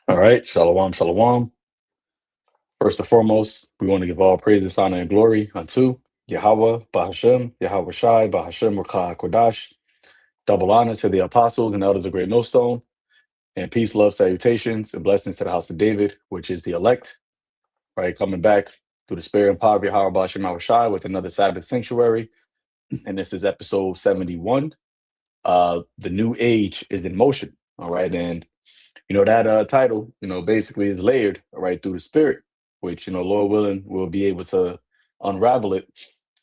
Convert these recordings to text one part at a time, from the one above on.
All right, shalom, shalom. First and foremost, we want to give all praises, honor, and glory unto Yahweh, Bahashem, Yahweh Shai, Bahashem, Rakah, Kodash. Double honor to the apostles and elders of Great Millstone, and peace, love, salutations, and blessings to the house of David, which is the elect, right? Coming back through the spirit and power of Yahweh, Bahashem, Yahweh Shai with another Sabbath sanctuary. And this is episode 71. The new age is in motion, all right? And that title, basically is layered right through the spirit, which, Lord willing, we'll be able to unravel it.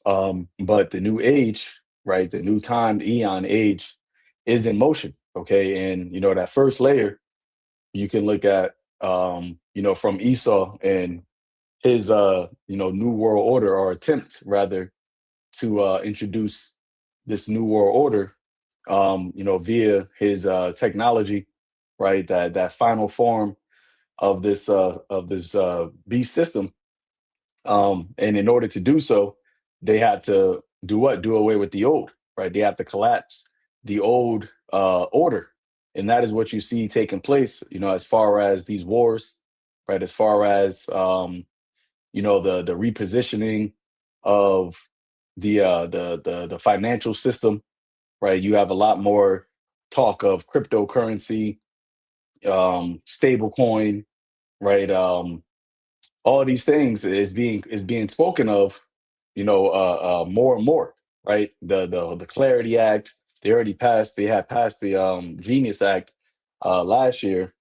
But the new age, right, the new time, the eon age is in motion. Okay. And, that first layer, you can look at, from Esau and his, new world order, or attempt rather, to introduce this new world order, via his technology, right? That final form of this beast system. And in order to do so, they had to do what? Do away with the old, right? They have to collapse the old order, and that is what you see taking place. As far as these wars, right? As far as the repositioning of the financial system, right? You have a lot more talk of cryptocurrency, stable coin, right? All these things is being spoken of, more and more, right? The Clarity Act, they had passed the Genius Act last year,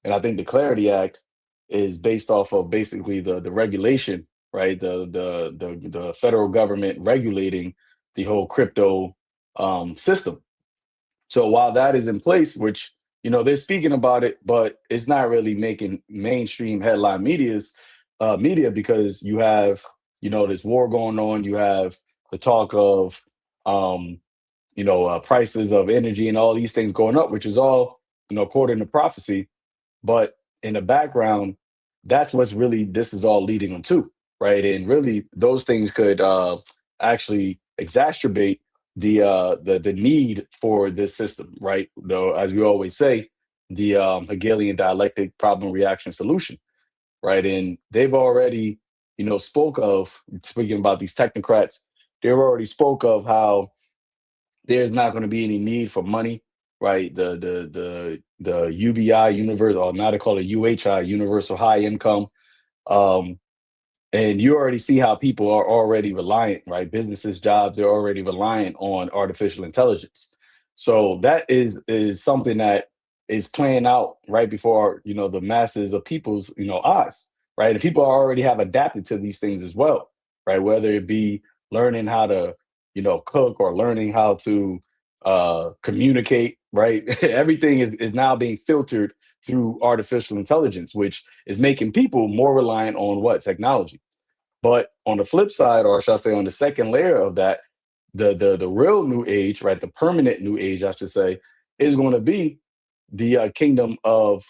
and I think the Clarity Act is based off of basically the regulation, right? The federal government regulating the whole crypto system. So while that is in place, which they're speaking about it, but it's not really making mainstream headline media, because you have this war going on. You have the talk of prices of energy and all these things going up, which is all according to prophecy. But in the background, that's what's really this is all leading them to, right? And really, those things could actually exacerbate the need for this system, right? Though, as we always say, the Hegelian dialectic problem reaction solution, right? And they've already, spoke of speaking about these technocrats. They've already spoke of how there's not going to be any need for money, right? The UBI universe, or now they call it UHI, universal high income. Um, and you already see how people are already reliant, right? Businesses, jobs, they're already reliant on artificial intelligence. So that is something that is playing out right before the masses of people's eyes, right? And people already have adapted to these things as well, right? Whether it be learning how to cook, or learning how to communicate, right? Everything is now being filtered through artificial intelligence, which is making people more reliant on what? Technology. But on the flip side, or should I say on the second layer of that, the real new age, right? The permanent new age, I should say, is going to be the kingdom of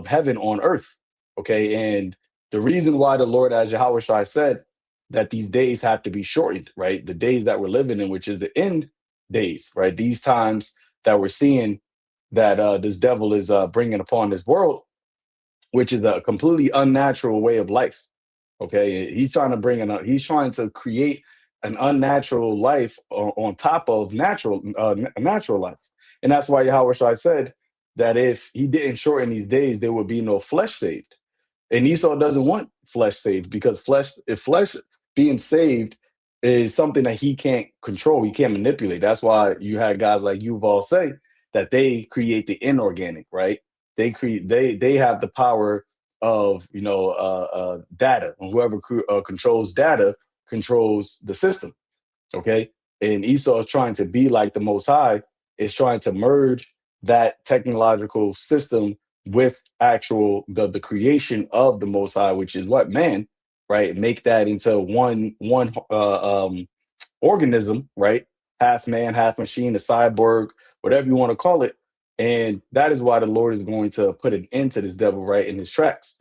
heaven on earth. Okay. And the reason why the Lord, as Yahweh Shai said, that these days have to be shortened, right? The days that we're living in, which is the end days, right? These times that we're seeing that this devil is bringing upon this world, which is a completely unnatural way of life. Okay, he's trying to create an unnatural life on top of natural life, and that's why Yahweh Shai said that if he didn't shorten these days, there would be no flesh saved. And Esau doesn't want flesh saved, because if flesh being saved is something that he can't control, he can't manipulate. That's why you had guys like Yuval say that they create the inorganic, right? They have the power of data, and whoever controls data controls the system. Okay, and Esau is trying to be like the Most High, is trying to merge that technological system with actual the creation of the Most High, which is what? Man, right? Make that into one organism, right? Half man, half machine, a cyborg, whatever you want to call it. And that is why the Lord is going to put an end to this devil right in his tracks.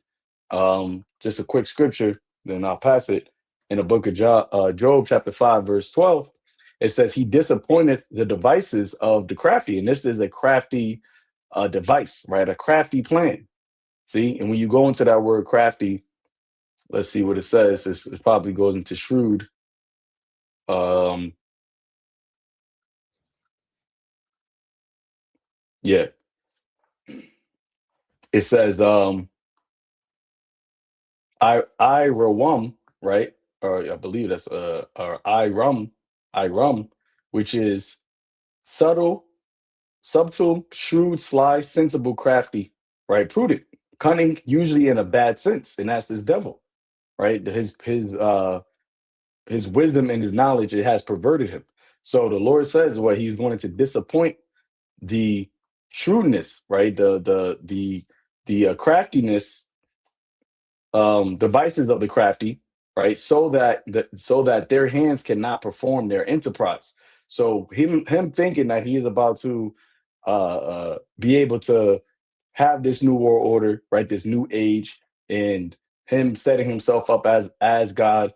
Just a quick scripture, then I'll pass it. In the book of Job, chapter 5, verse 12, it says, he disappointeth the devices of the crafty. And this is a crafty device, right? A crafty plan. See, and when you go into that word crafty, let's see what it says. It probably goes into shrewd. Um, yeah, it says I rum, right? Or I believe that's or I rum, which is subtle, subtle, shrewd, sly, sensible, crafty, right? Prudent, cunning, usually in a bad sense, and that's this devil, right? His wisdom and his knowledge, it has perverted him. So the Lord says what he's going to disappoint the shrewdness, right? The craftiness, devices of the crafty, right? So that their hands cannot perform their enterprise. So him thinking that he is about to be able to have this new world order, right? This new age, and him setting himself up as God,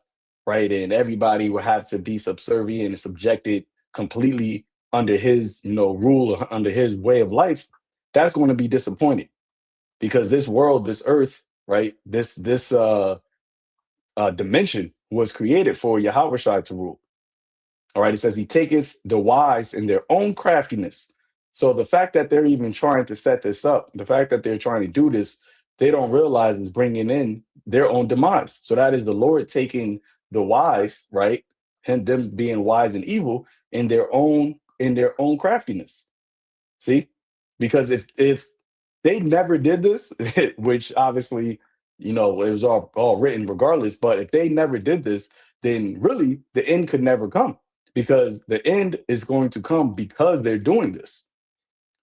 right? And everybody will have to be subservient and subjected completely under his, rule, or under his way of life. That's going to be disappointing because this world, this earth, right? This dimension was created for Yahweh Shai to rule. All right, it says he taketh the wise in their own craftiness. So the fact that they're even trying to set this up, the fact that they're trying to do this, they don't realize is bringing in their own demise. So that is the Lord taking the wise, right, and them being wise and evil in their own craftiness. See, because if they never did this, which obviously, it was all written regardless. But if they never did this, then really the end could never come because the end is going to come because they're doing this.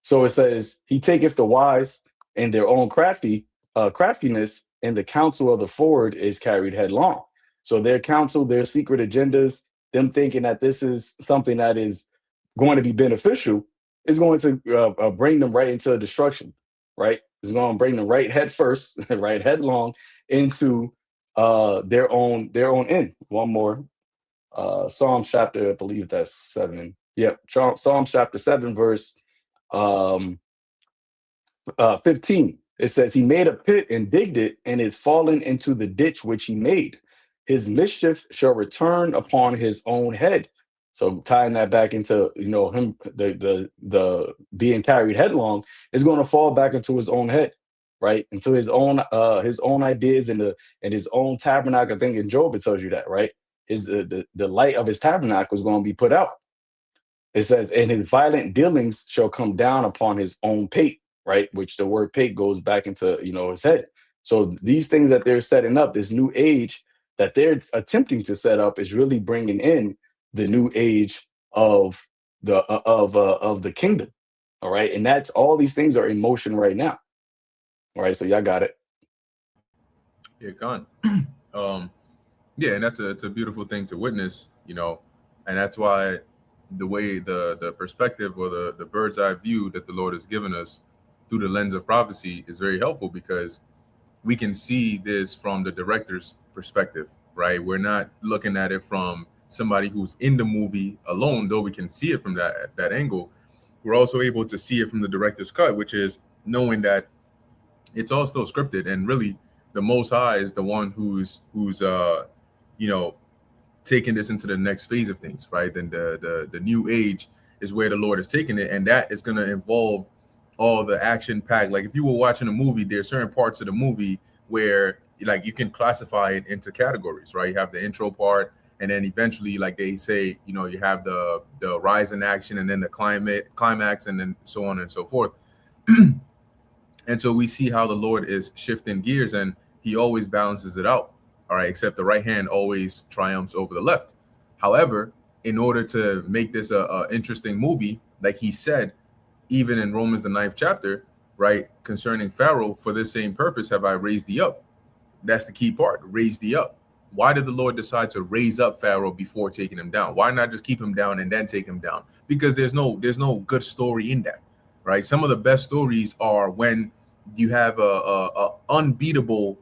So it says, "He taketh the wise in their own craftiness, and the counsel of the forward is carried headlong." So their counsel, their secret agendas, them thinking that this is something that is going to be beneficial, is going to bring them right into destruction. Right? It's going to bring them right head first, right headlong into their own end. One more, Psalm chapter, I believe that's 7. Yep, Psalm chapter 7, verse um 15. It says, "He made a pit and digged it, and is fallen into the ditch which he made. His mischief shall return upon his own head." So tying that back into, him, the being carried headlong is going to fall back into his own head, right? Into his own ideas and his own tabernacle. I think in Job it tells you that, right? The light of his tabernacle is going to be put out. It says, "And his violent dealings shall come down upon his own pate," right? Which the word pate goes back into, his head. So these things that they're setting up, this new age that they're attempting to set up, is really bringing in the new age of the kingdom. All right, and that's all these things are in motion right now. All right, so y'all got it. Yeah, gone. um, yeah, and it's a beautiful thing to witness, and that's why the way the perspective or the bird's eye view that the Lord has given us through the lens of prophecy is very helpful because we can see this from the director's perspective, right? We're not looking at it from somebody who's in the movie alone, though we can see it from that angle. We're also able to see it from the director's cut, which is knowing that it's all still scripted, and really the Most High is the one who's you know taking this into the next phase of things, right? Then the new age is where the Lord is taking it, and that is going to involve all the action packed. Like if you were watching a movie, there's certain parts of the movie where like you can classify it into categories, right? You have the intro part, and then eventually, like they say, you have the rise in action, and then the climax, and then so on and so forth. And so we see how the Lord is shifting gears, and he always balances it out. All right, except the right hand always triumphs over the left. However, in order to make this a interesting movie, like he said, even in Romans the ninth chapter, right, concerning Pharaoh, for this same purpose have I raised thee up. That's the key part, raise thee up. Why did the Lord decide to raise up Pharaoh before taking him down? Why not just keep him down and then take him down? Because there's no good story in that, right? Some of the best stories are when you have a unbeatable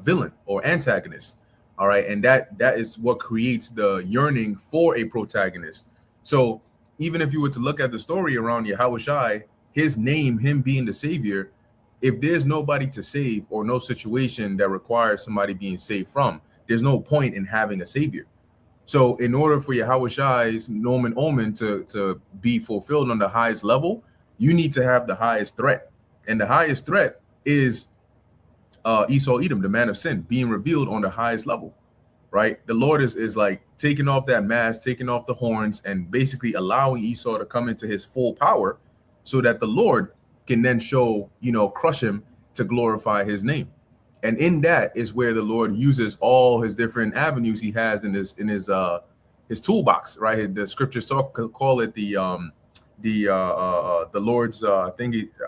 villain or antagonist, all right, and that is what creates the yearning for a protagonist. So even if you were to look at the story around Yahweh Shai, his name, him being the savior, if there's nobody to save or no situation that requires somebody being saved from, there's no point in having a savior. So in order for Yahweh Shai's Nomen Omen to be fulfilled on the highest level, you need to have the highest threat. And the highest threat is Esau Edom, the man of sin, being revealed on the highest level, right? The Lord is like taking off that mask, taking off the horns, and basically allowing Esau to come into his full power so that the Lord can then show, crush him to glorify his name. And in that is where the Lord uses all his different avenues he has in his toolbox, right? The scriptures call it the Lord's I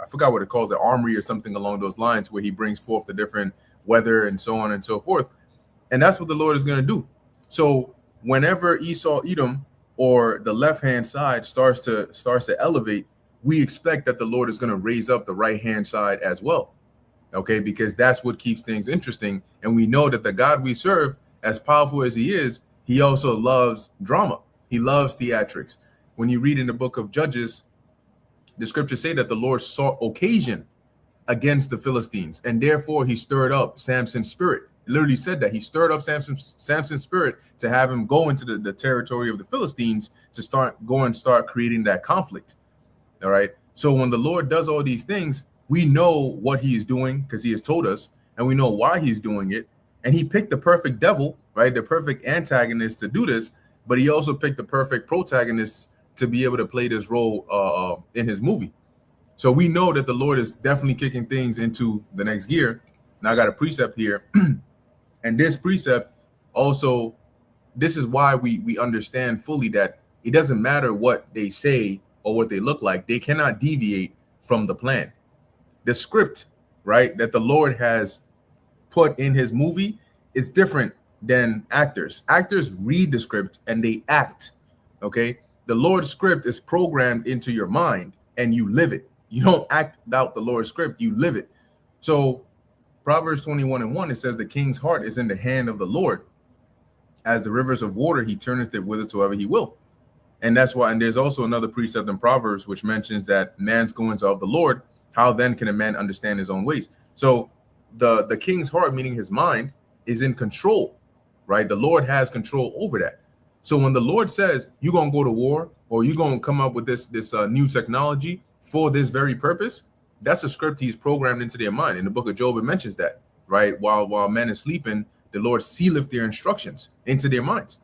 forgot what it calls, the armory or something along those lines, where he brings forth the different weather and so on and so forth. And that's what the Lord is going to do. So whenever Esau Edom or the left hand side starts to elevate, we expect that the Lord is going to raise up the right hand side as well. Okay, because that's what keeps things interesting. And we know that the God we serve, as powerful as he is, he also loves drama. He loves theatrics. When you read in the book of Judges, the scriptures say that the Lord sought occasion against the Philistines, and therefore he stirred up Samson's spirit. It literally said that he stirred up Samson's spirit to have him go into the territory of the Philistines to start creating that conflict. All right. So when the Lord does all these things, we know what he is doing because he has told us, and we know why he's doing it. And he picked the perfect devil, right? The perfect antagonist to do this, but he also picked the perfect protagonist to be able to play this role in his movie. So we know that the Lord is definitely kicking things into the next gear. Now I got a precept here. And this precept also, this is why we understand fully that it doesn't matter what they say or what they look like. They cannot deviate from the plan. The script, right, that the Lord has put in his movie is different than actors. Actors read the script and they act, okay? The Lord's script is programmed into your mind and you live it. You don't act out the Lord's script, you live it. So Proverbs 21:1, it says the king's heart is in the hand of the Lord. As the rivers of water, he turneth it whithersoever he will. And that's why, and there's also another precept in Proverbs which mentions that man's goings are of the Lord. How then can a man understand his own ways? So the king's heart, meaning his mind, is in control, right? The Lord has control over that. So when the Lord says you're gonna go to war or you're gonna come up with this new technology for this very purpose, that's a script he's programmed into their mind. In the book of Job, it mentions that, right? While men is sleeping, the Lord sealeth their instructions into their minds.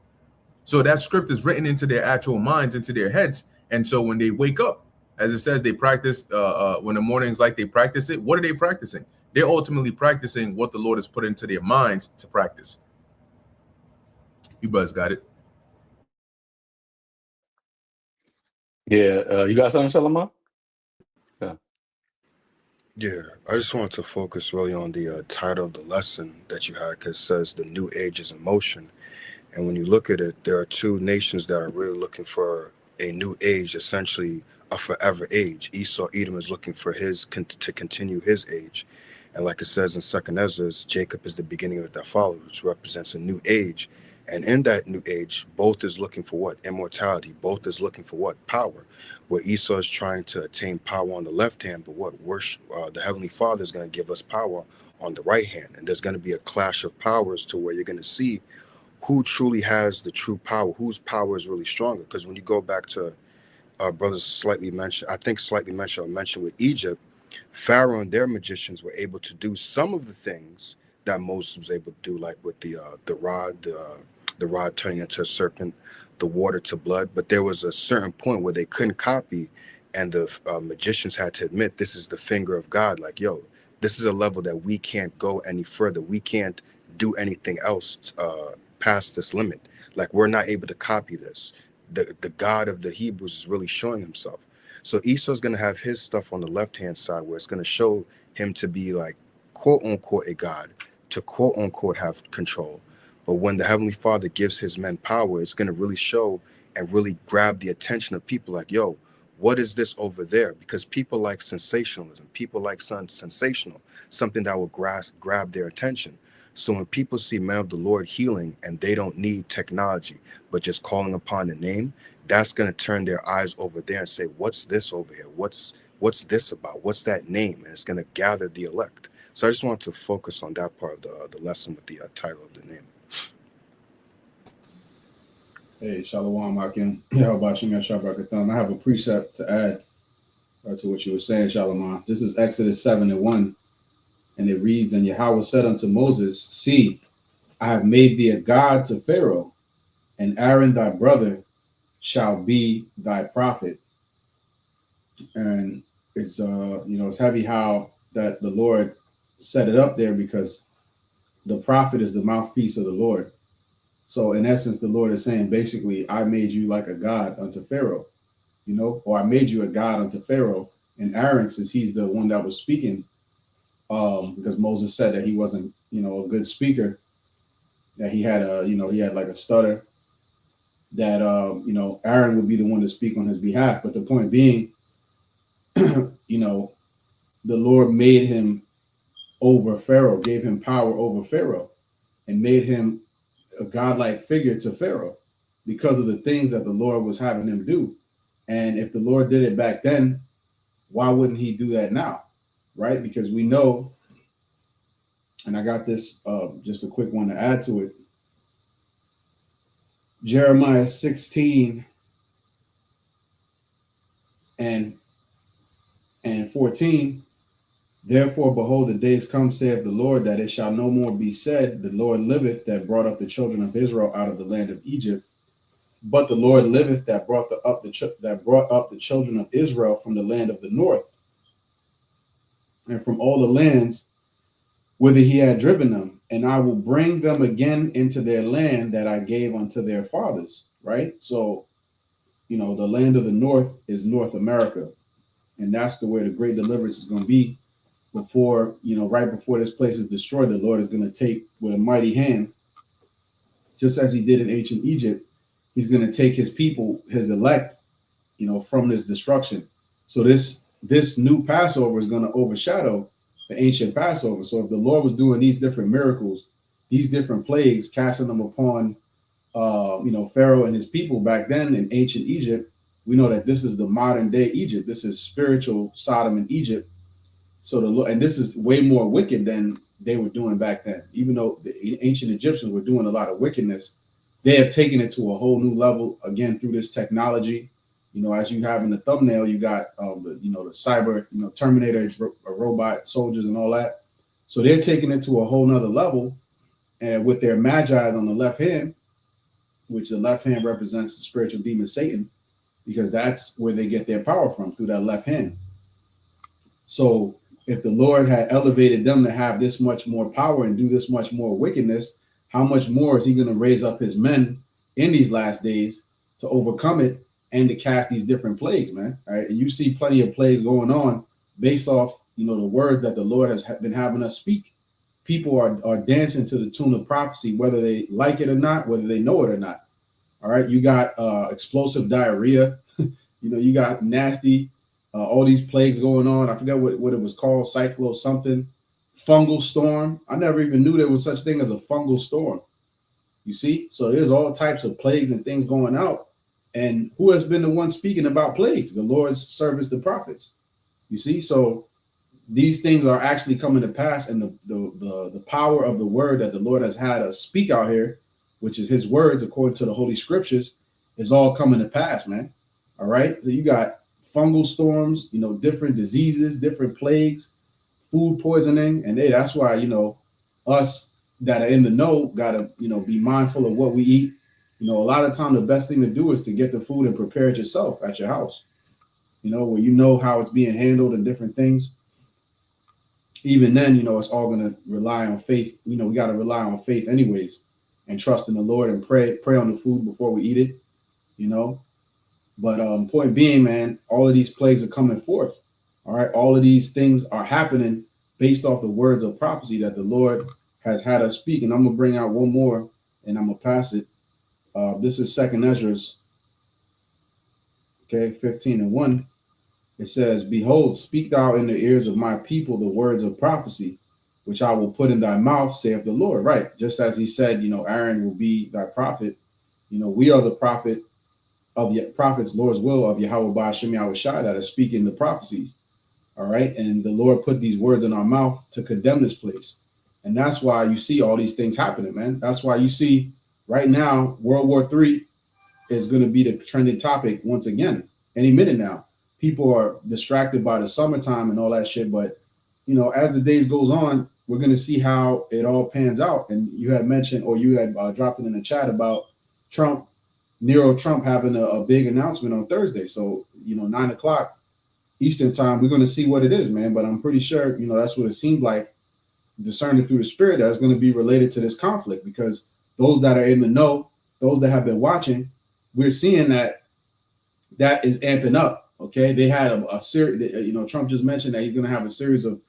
So that script is written into their actual minds, into their heads. And so when they wake up, as it says, they practice, when the morning's like they practice it. What are they practicing? They're ultimately practicing what the Lord has put into their minds to practice. You buzz got it. Yeah, you got something, Shalama? Yeah. Yeah, I just wanted to focus really on the title of the lesson that you had, because it says the new age is in motion. And when you look at it, there are two nations that are really looking for a new age, essentially a forever age. Esau, Edom is looking for to continue his age. And like it says in Second Ezra, Jacob is the beginning of that follows, which represents a new age. And in that new age, both is looking for what? Immortality. Both is looking for what? Power. Where Esau is trying to attain power on the left hand, but what? Worship, the Heavenly Father is going to give us power on the right hand. And there's going to be a clash of powers to where you're going to see who truly has the true power, whose power is really stronger. Because when you go back to brothers slightly mentioned with Egypt, Pharaoh and their magicians were able to do some of the things that Moses was able to do, like with the rod turning into a serpent, the water to blood. But there was a certain point where they couldn't copy, and the magicians had to admit this is the finger of God. Like, yo, this is a level that we can't go any further. We can't do anything else past this limit. Like, we're not able to copy this. The God of the Hebrews is really showing himself. So Esau's going to have his stuff on the left-hand side, where it's going to show him to be like, quote unquote, a God, to quote unquote have control. But when the Heavenly Father gives his men power, it's going to really show and really grab the attention of people like, yo, what is this over there? Because people like sensationalism. People like something sensational, something that will grab their attention. So when people see men of the Lord healing and they don't need technology, but just calling upon the name, that's going to turn their eyes over there and say, what's this over here? What's what's this about? What's that name? And it's going to gather the elect. So I just want to focus on that part of the lesson with the title of the name. Hey, Shalom, Hakim. How about you? I have a precept to add to what you were saying, Shalom. This is Exodus 7:1, and it reads, "And Yahweh said unto Moses, See, I have made thee a god to Pharaoh, and Aaron thy brother shall be thy prophet." And it's it's heavy how that the Lord set it up there, because the prophet is the mouthpiece of the Lord. So in essence, the Lord is saying, basically, I made you like a god unto Pharaoh, or I made you a god unto Pharaoh. And Aaron, since he's the one that was speaking, because Moses said that he wasn't, a good speaker, that he had he had like a stutter, that Aaron would be the one to speak on his behalf. But the point being, the Lord made him over Pharaoh, gave him power over Pharaoh, and made him a godlike figure to Pharaoh because of the things that the Lord was having him do. And if the Lord did it back then, why wouldn't he do that now? Right? Because we know, and I got this, just a quick one to add to it. Jeremiah 16 and 14. Therefore, behold, the days come, saith the Lord, that it shall no more be said, the Lord liveth that brought up the children of Israel out of the land of Egypt. But the Lord liveth that brought up the children of Israel from the land of the north, and from all the lands whither he had driven them. And I will bring them again into their land that I gave unto their fathers. Right? So, the land of the north is North America. And that's where the great deliverance is going to be. Before, right before this place is destroyed, the Lord is going to take with a mighty hand, just as he did in ancient Egypt. He's going to take his people, his elect, from this destruction. So this new Passover is going to overshadow the ancient Passover. So if the Lord was doing these different miracles, these different plagues, casting them upon, Pharaoh and his people back then in ancient Egypt, we know that this is the modern day Egypt. This is spiritual Sodom and Egypt. So and this is way more wicked than they were doing back then. Even though the ancient Egyptians were doing a lot of wickedness, they have taken it to a whole new level again through this technology. As you have in the thumbnail, you got the cyber, Terminator, robot soldiers, and all that. So they're taking it to a whole nother level, and with their magi's on the left hand, which the left hand represents the spiritual demon Satan, because that's where they get their power from, through that left hand. So if the Lord had elevated them to have this much more power and do this much more wickedness, how much more is he going to raise up his men in these last days to overcome it and to cast these different plagues, man? All right. And you see plenty of plagues going on based off, the words that the Lord has been having us speak. People are dancing to the tune of prophecy, whether they like it or not, whether they know it or not. All right. You got explosive diarrhea. You got nasty, all these plagues going on. I forget what it was called, cyclo something, fungal storm. I never even knew there was such thing as a fungal storm. You see? So there's all types of plagues and things going out. And who has been the one speaking about plagues? The Lord's servants, the prophets. You see? So these things are actually coming to pass, and the power of the word that the Lord has had us speak out here, which is his words according to the Holy Scriptures, is all coming to pass, man. All right? So you got fungal storms, different diseases, different plagues, food poisoning. And that's why, us that are in the know got to, be mindful of what we eat. A lot of time the best thing to do is to get the food and prepare it yourself at your house, where you know how it's being handled and different things. Even then, it's all going to rely on faith. We got to rely on faith anyways, and trust in the Lord and pray on the food before we eat it, But point being, man, all of these plagues are coming forth. All right. All of these things are happening based off the words of prophecy that the Lord has had us speak. And I'm going to bring out one more and I'm going to pass it. This is 2nd Ezra's, 15:1. It says, Behold, speak thou in the ears of my people the words of prophecy, which I will put in thy mouth, saith the Lord. Right. Just as he said, Aaron will be thy prophet. We are the prophet of your prophets, Lord's will, of Yahweh Ba'ashem Yahushua, that are speaking the prophecies. All right. And the Lord put these words in our mouth to condemn this place. And that's why you see all these things happening, man. That's why you see right now World War III is going to be the trending topic once again, any minute now. People are distracted by the summertime and all that shit. But, as the days goes on, we're going to see how it all pans out. And you had mentioned, or you had dropped it in the chat about Trump, Nero Trump having a big announcement on Thursday. So, 9 o'clock Eastern time, we're going to see what it is, man. But I'm pretty sure, that's what it seemed like, discerning through the spirit, that is going to be related to this conflict, because those that are in the know, those that have been watching, we're seeing that is amping up. Okay. They had a series, Trump just mentioned that he's going to have a series of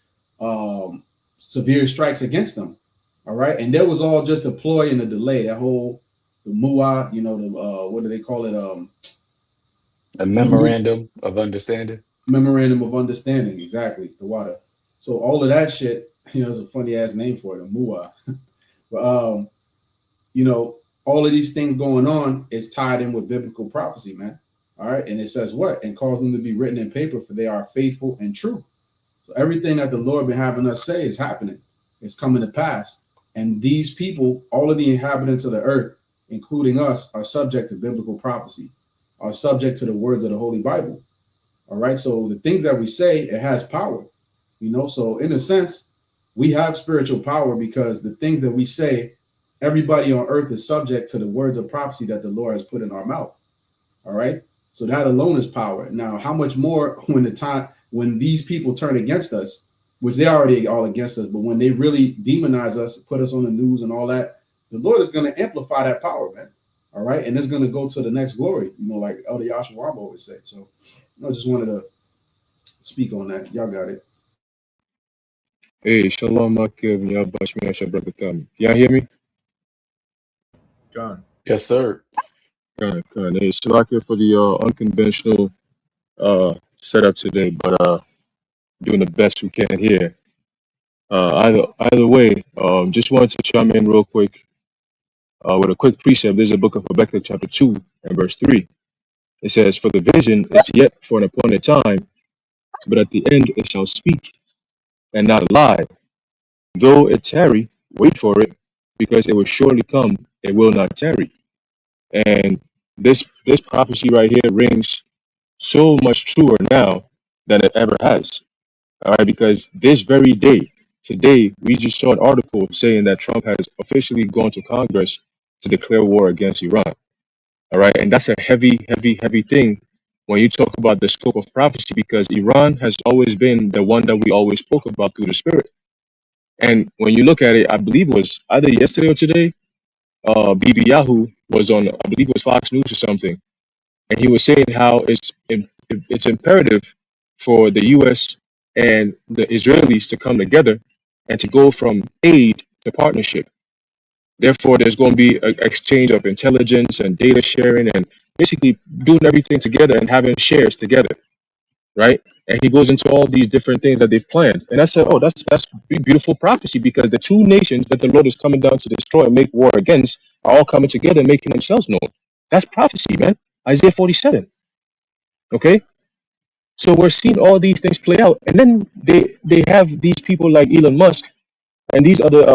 severe strikes against them. All right. And that was all just a ploy and a delay. That whole, the MUA, what do they call it? A memorandum of understanding. Memorandum of understanding. Exactly. The water. So all of that shit, is a funny ass name for it, a MUA. But, all of these things going on is tied in with biblical prophecy, man. All right. And it says what? And cause them to be written in paper, for they are faithful and true. So everything that the Lord been having us say is happening. It's coming to pass. And these people, all of the inhabitants of the earth, including us, are subject to biblical prophecy, are subject to the words of the Holy Bible. All right. So the things that we say, it has power, So in a sense, we have spiritual power, because the things that we say, everybody on earth is subject to the words of prophecy that the Lord has put in our mouth. All right. So that alone is power. Now, how much more when these people turn against us, which they already all against us, but when they really demonize us, put us on the news and all that, the Lord is going to amplify that power, man. All right. And it's going to go to the next glory, like Elder Yashua always say. So I just wanted to speak on that. Y'all got it. Hey, Shalom Akim, Yabashmi Ashabrakatan. Y'all hear me? Gone. Yes, sir. Kind. Hey, Shalakia for the unconventional setup today, but doing the best we can here. Either way, just wanted to chime in real quick with a quick precept. There's a book of Habakkuk chapter 2 and verse 3. It says, "For the vision is yet for an appointed time, but at the end it shall speak and not lie. Though it tarry, wait for it, because it will surely come, it will not tarry." And this prophecy right here rings so much truer now than it ever has. All right, because this very day, today, we just saw an article saying that Trump has officially gone to Congress to declare war against Iran. All right, and that's a heavy, heavy, heavy thing when you talk about the scope of prophecy, because Iran has always been the one that we always spoke about through the Spirit. And when you look at it, I believe it was either yesterday or today, BB Yahoo was on, I believe it was Fox News or something, and he was saying how it's imperative for the U.S. and the Israelis to come together and to go from aid to partnership. Therefore, there's going to be an exchange of intelligence and data sharing, and basically doing everything together and having shares together, right? And he goes into all these different things that they've planned. And I said, oh, that's beautiful prophecy, because the two nations that the Lord is coming down to destroy and make war against are all coming together and making themselves known. That's prophecy, man. Isaiah 47. Okay? So we're seeing all these things play out. And then they have these people like Elon Musk and these other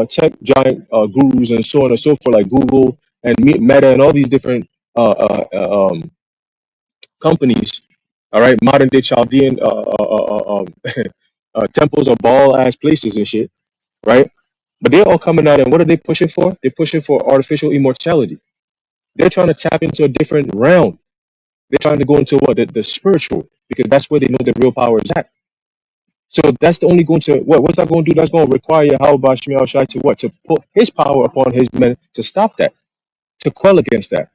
tech giant gurus and so on and so forth, like Google and Meta and all these different companies, all right, modern day Chaldean temples of Baal ass places and shit, right? But they're all coming out, and what are they pushing for? They're pushing for artificial immortality. They're trying to tap into a different realm. They're trying to go into what the spiritual, because that's where they know the real power is at. So that's the only going to what's that going to do? That's going to require Yahweh Shemiel Shai to what? To put his power upon his men to stop that, to quell against that.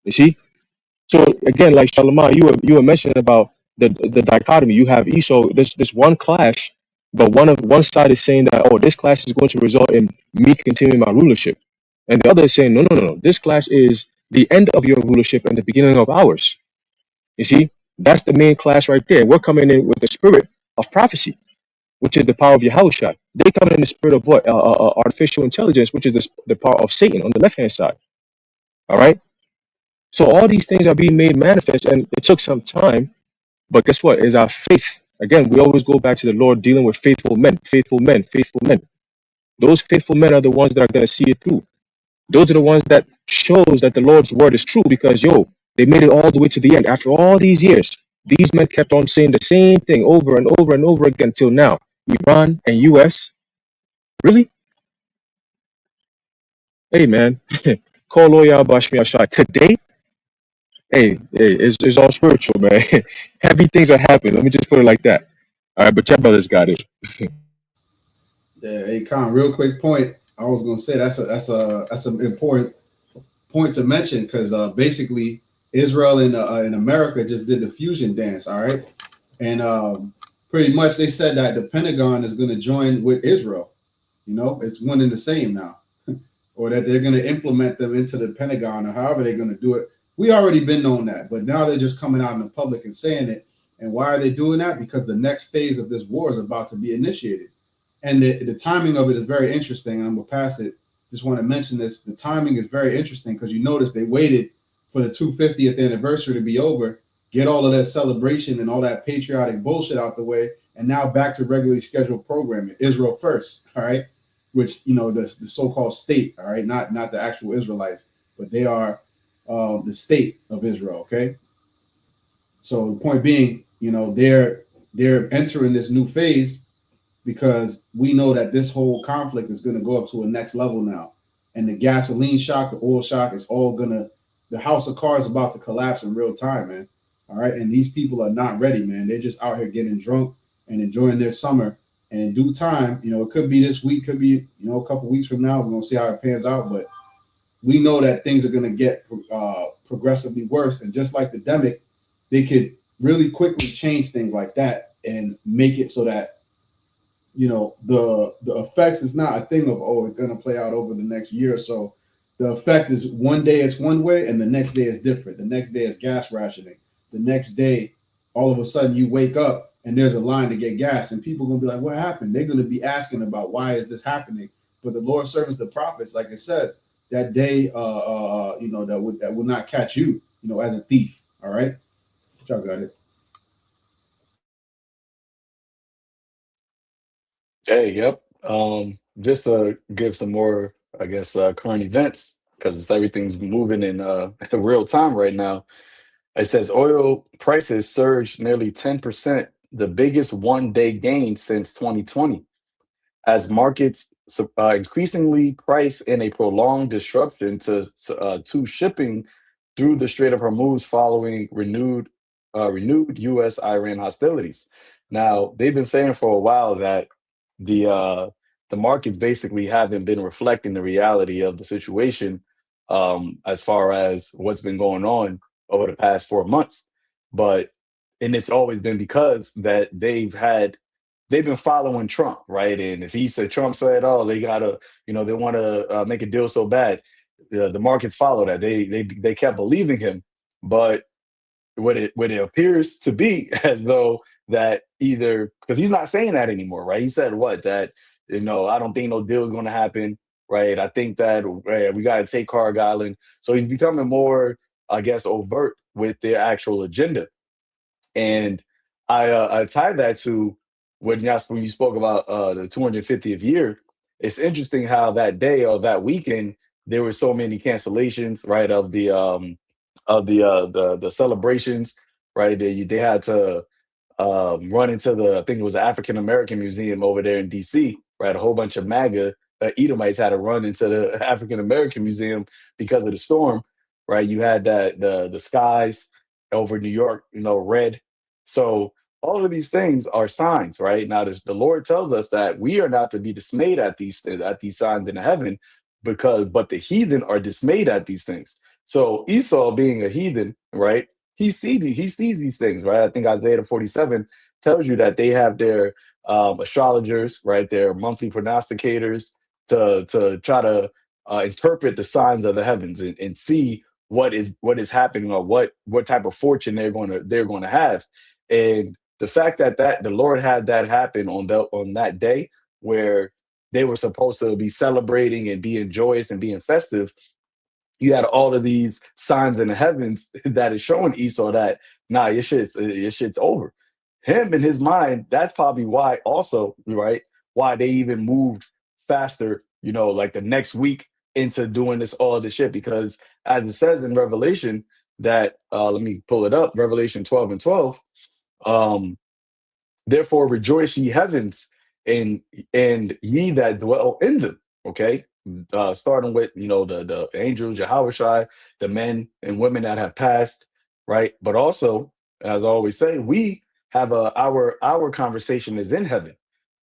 You see? So again, like Shalimar, you were mentioning about the dichotomy. You have Esau, this one clash, but one side is saying that, oh, this clash is going to result in me continuing my rulership, and the other is saying, no, this clash is the end of your rulership and the beginning of ours. You see, that's the main clash right there. We're coming in with the spirit of prophecy, which is the power of Yahushua. They come in the spirit of what? Artificial intelligence, which is the power of Satan on the left hand side. All right. So all these things are being made manifest, and it took some time, But guess what? Is our faith. Again, we always go back to the Lord dealing with faithful men, faithful men, faithful men. Those faithful men are the ones that are going to see it through. Those are the ones that shows that the Lord's word is true because, they made it all the way to the end. After all these years, these men kept on saying the same thing over and over and over again till now. Iran and US, really? Hey, man, call Oya Bashmi Ashai. Today, it's all spiritual, man. Heavy things are happening. Let me just put it like that. All right, but your brothers got it. Yeah, hey, Con, real quick point. I was gonna say that's an important point to mention because basically Israel and America just did the fusion dance, all right, and pretty much they said that the Pentagon is going to join with Israel. It's one and the same now, or that they're going to implement them into the Pentagon or however they're going to do it. We already been known that, but now they're just coming out in the public and saying it. And why are they doing that? Because the next phase of this war is about to be initiated. And the timing of it is very interesting. And I'm going to pass it. Just want to mention this. The timing is very interesting because you notice they waited for the 250th anniversary to be over, get all of that celebration and all that patriotic bullshit out the way, and now back to regularly scheduled programming. Israel first, all right? Which, the so-called state, all right? Not the actual Israelites, but they are the state of Israel, okay? So the point being, they're entering this new phase because we know that this whole conflict is going to go up to a next level now. And the gasoline shock, the oil shock is all the house of cards about to collapse in real time, man. All right. And these people are not ready, man. They're just out here getting drunk and enjoying their summer. And in due time, it could be this week, could be, a couple weeks from now. We're going to see how it pans out. But we know that things are going to get progressively worse. And just like the demic, they could really quickly change things like that and make it so that the effects is not a thing of it's going to play out over the next year or so. The effect is one day it's one way and the next day is different. The next day is gas rationing. The next day, all of a sudden you wake up and there's a line to get gas and people are going to be like, what happened? They're going to be asking about why is this happening? But the Lord serves the prophets, like it says, that day that will not catch you, as a thief. All right. Y'all got it. Hey, yep. Just to give some more, I guess, current events, because everything's moving in real time right now. It says oil prices surged nearly 10%, the biggest one-day gain since 2020, as markets increasingly price in a prolonged disruption to shipping through the Strait of Hormuz following renewed U.S.-Iran hostilities. Now, they've been saying for a while that the uh, the markets basically haven't been reflecting the reality of the situation, as far as what's been going on over the past 4 months. But and it's always been because that they've been following Trump, right? And if Trump said, "Oh, they gotta, they want to make a deal so bad," the markets follow that. They kept believing him, but what it appears to be as though that either because he's not saying that anymore, right? He said what that I don't think no deal is going to happen, right? I think that we got to take Carg Island, so he's becoming more, I guess, overt with their actual agenda. And I tie that to when you spoke about the 250th year. It's interesting how that day or that weekend there were so many cancellations, right, of the celebrations, right? They had to run into I think it was the African American Museum over there in DC, right? A whole bunch of MAGA Edomites had to run into the African American Museum because of the storm, right? You had that the skies over New York, red. So all of these things are signs, right? Now the Lord tells us that we are not to be dismayed at these signs in heaven, but the heathen are dismayed at these things. So Esau, being a heathen, right? He sees these things, right? I think Isaiah 47 tells you that they have their astrologers, right? Their monthly prognosticators to try to interpret the signs of the heavens and see what is happening or what type of fortune they're going to have. And the fact that the Lord had that happen on that day where they were supposed to be celebrating and being joyous and being festive, you had all of these signs in the heavens that is showing Esau that nah, your shit's over. Him in his mind, that's probably why also, right? Why they even moved faster, like the next week into doing all of this shit. Because as it says in Revelation, that let me pull it up, Revelation 12 and 12. Um, Therefore, rejoice, ye heavens, and ye that dwell in them. Okay, starting with the angels, Yahushai, the men and women that have passed, right? But also, as I always say, we have our conversation is in heaven.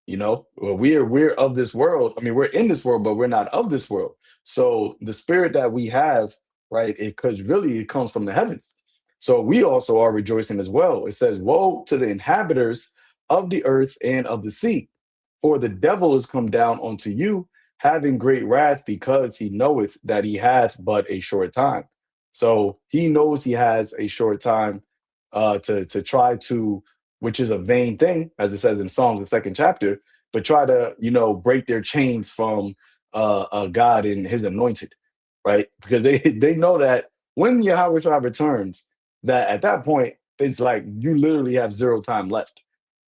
We're of this world. I mean, we're in this world, but we're not of this world. So the spirit that we have, right? It because really it comes from the heavens. So we also are rejoicing as well. It says, "Woe to the inhabitants of the earth and of the sea. For the devil is come down unto you, having great wrath, because he knoweth that he hath but a short time." So he knows he has a short time to try to, which is a vain thing, as it says in Psalms, the second chapter, but try to, break their chains from God and his anointed, right? Because they know that when Yahweh returns, that at that point, it's like you literally have zero time left,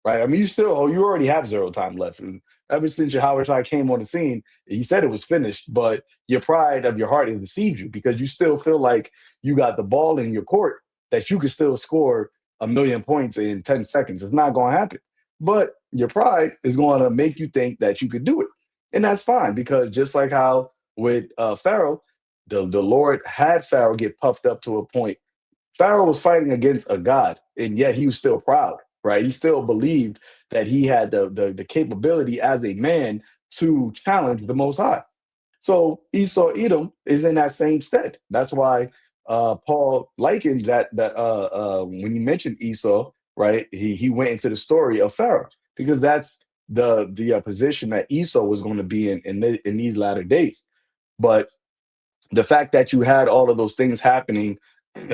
right? I mean, you already have zero time left. And ever since Yahweh came on the scene, he said it was finished, but your pride of your heart has deceived you because you still feel like you got the ball in your court that you could still score 1,000,000 points in 10 seconds. It's not going to happen. But your pride is going to make you think that you could do it. And that's fine because just like how with Pharaoh, the Lord had Pharaoh get puffed up to a point. Pharaoh was fighting against a god, and yet he was still proud, right? He still believed that he had the capability as a man to challenge the Most High. So Esau Edom is in that same stead. That's why Paul likened that when he mentioned Esau, right? He went into the story of Pharaoh because that's the position that Esau was going to be in these latter days. But the fact that you had all of those things happening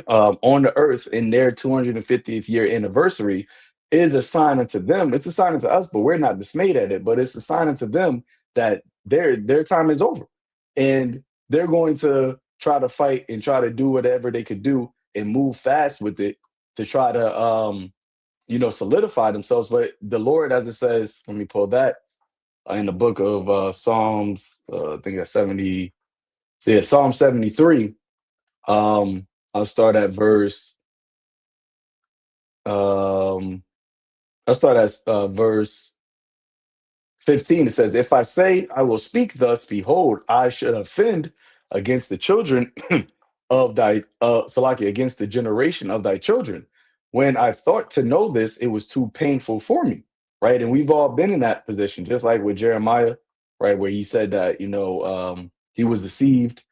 on the earth in their 250th year anniversary is a sign unto them. It's a sign unto us, but we're not dismayed at it. But it's a sign unto them that their time is over, and they're going to try to fight and try to do whatever they could do and move fast with it to try to solidify themselves. But the Lord, as it says, let me pull that in the book of Psalms. I think that's 70. So yeah, Psalm 73. I'll start at verse. Um, I'll start at verse 15. It says, "If I say I will speak thus, behold, I should offend against the children of thy Salaki, against the generation of thy children. When I thought to know this, it was too painful for me." Right. And we've all been in that position, just like with Jeremiah, right, where he said that, he was deceived,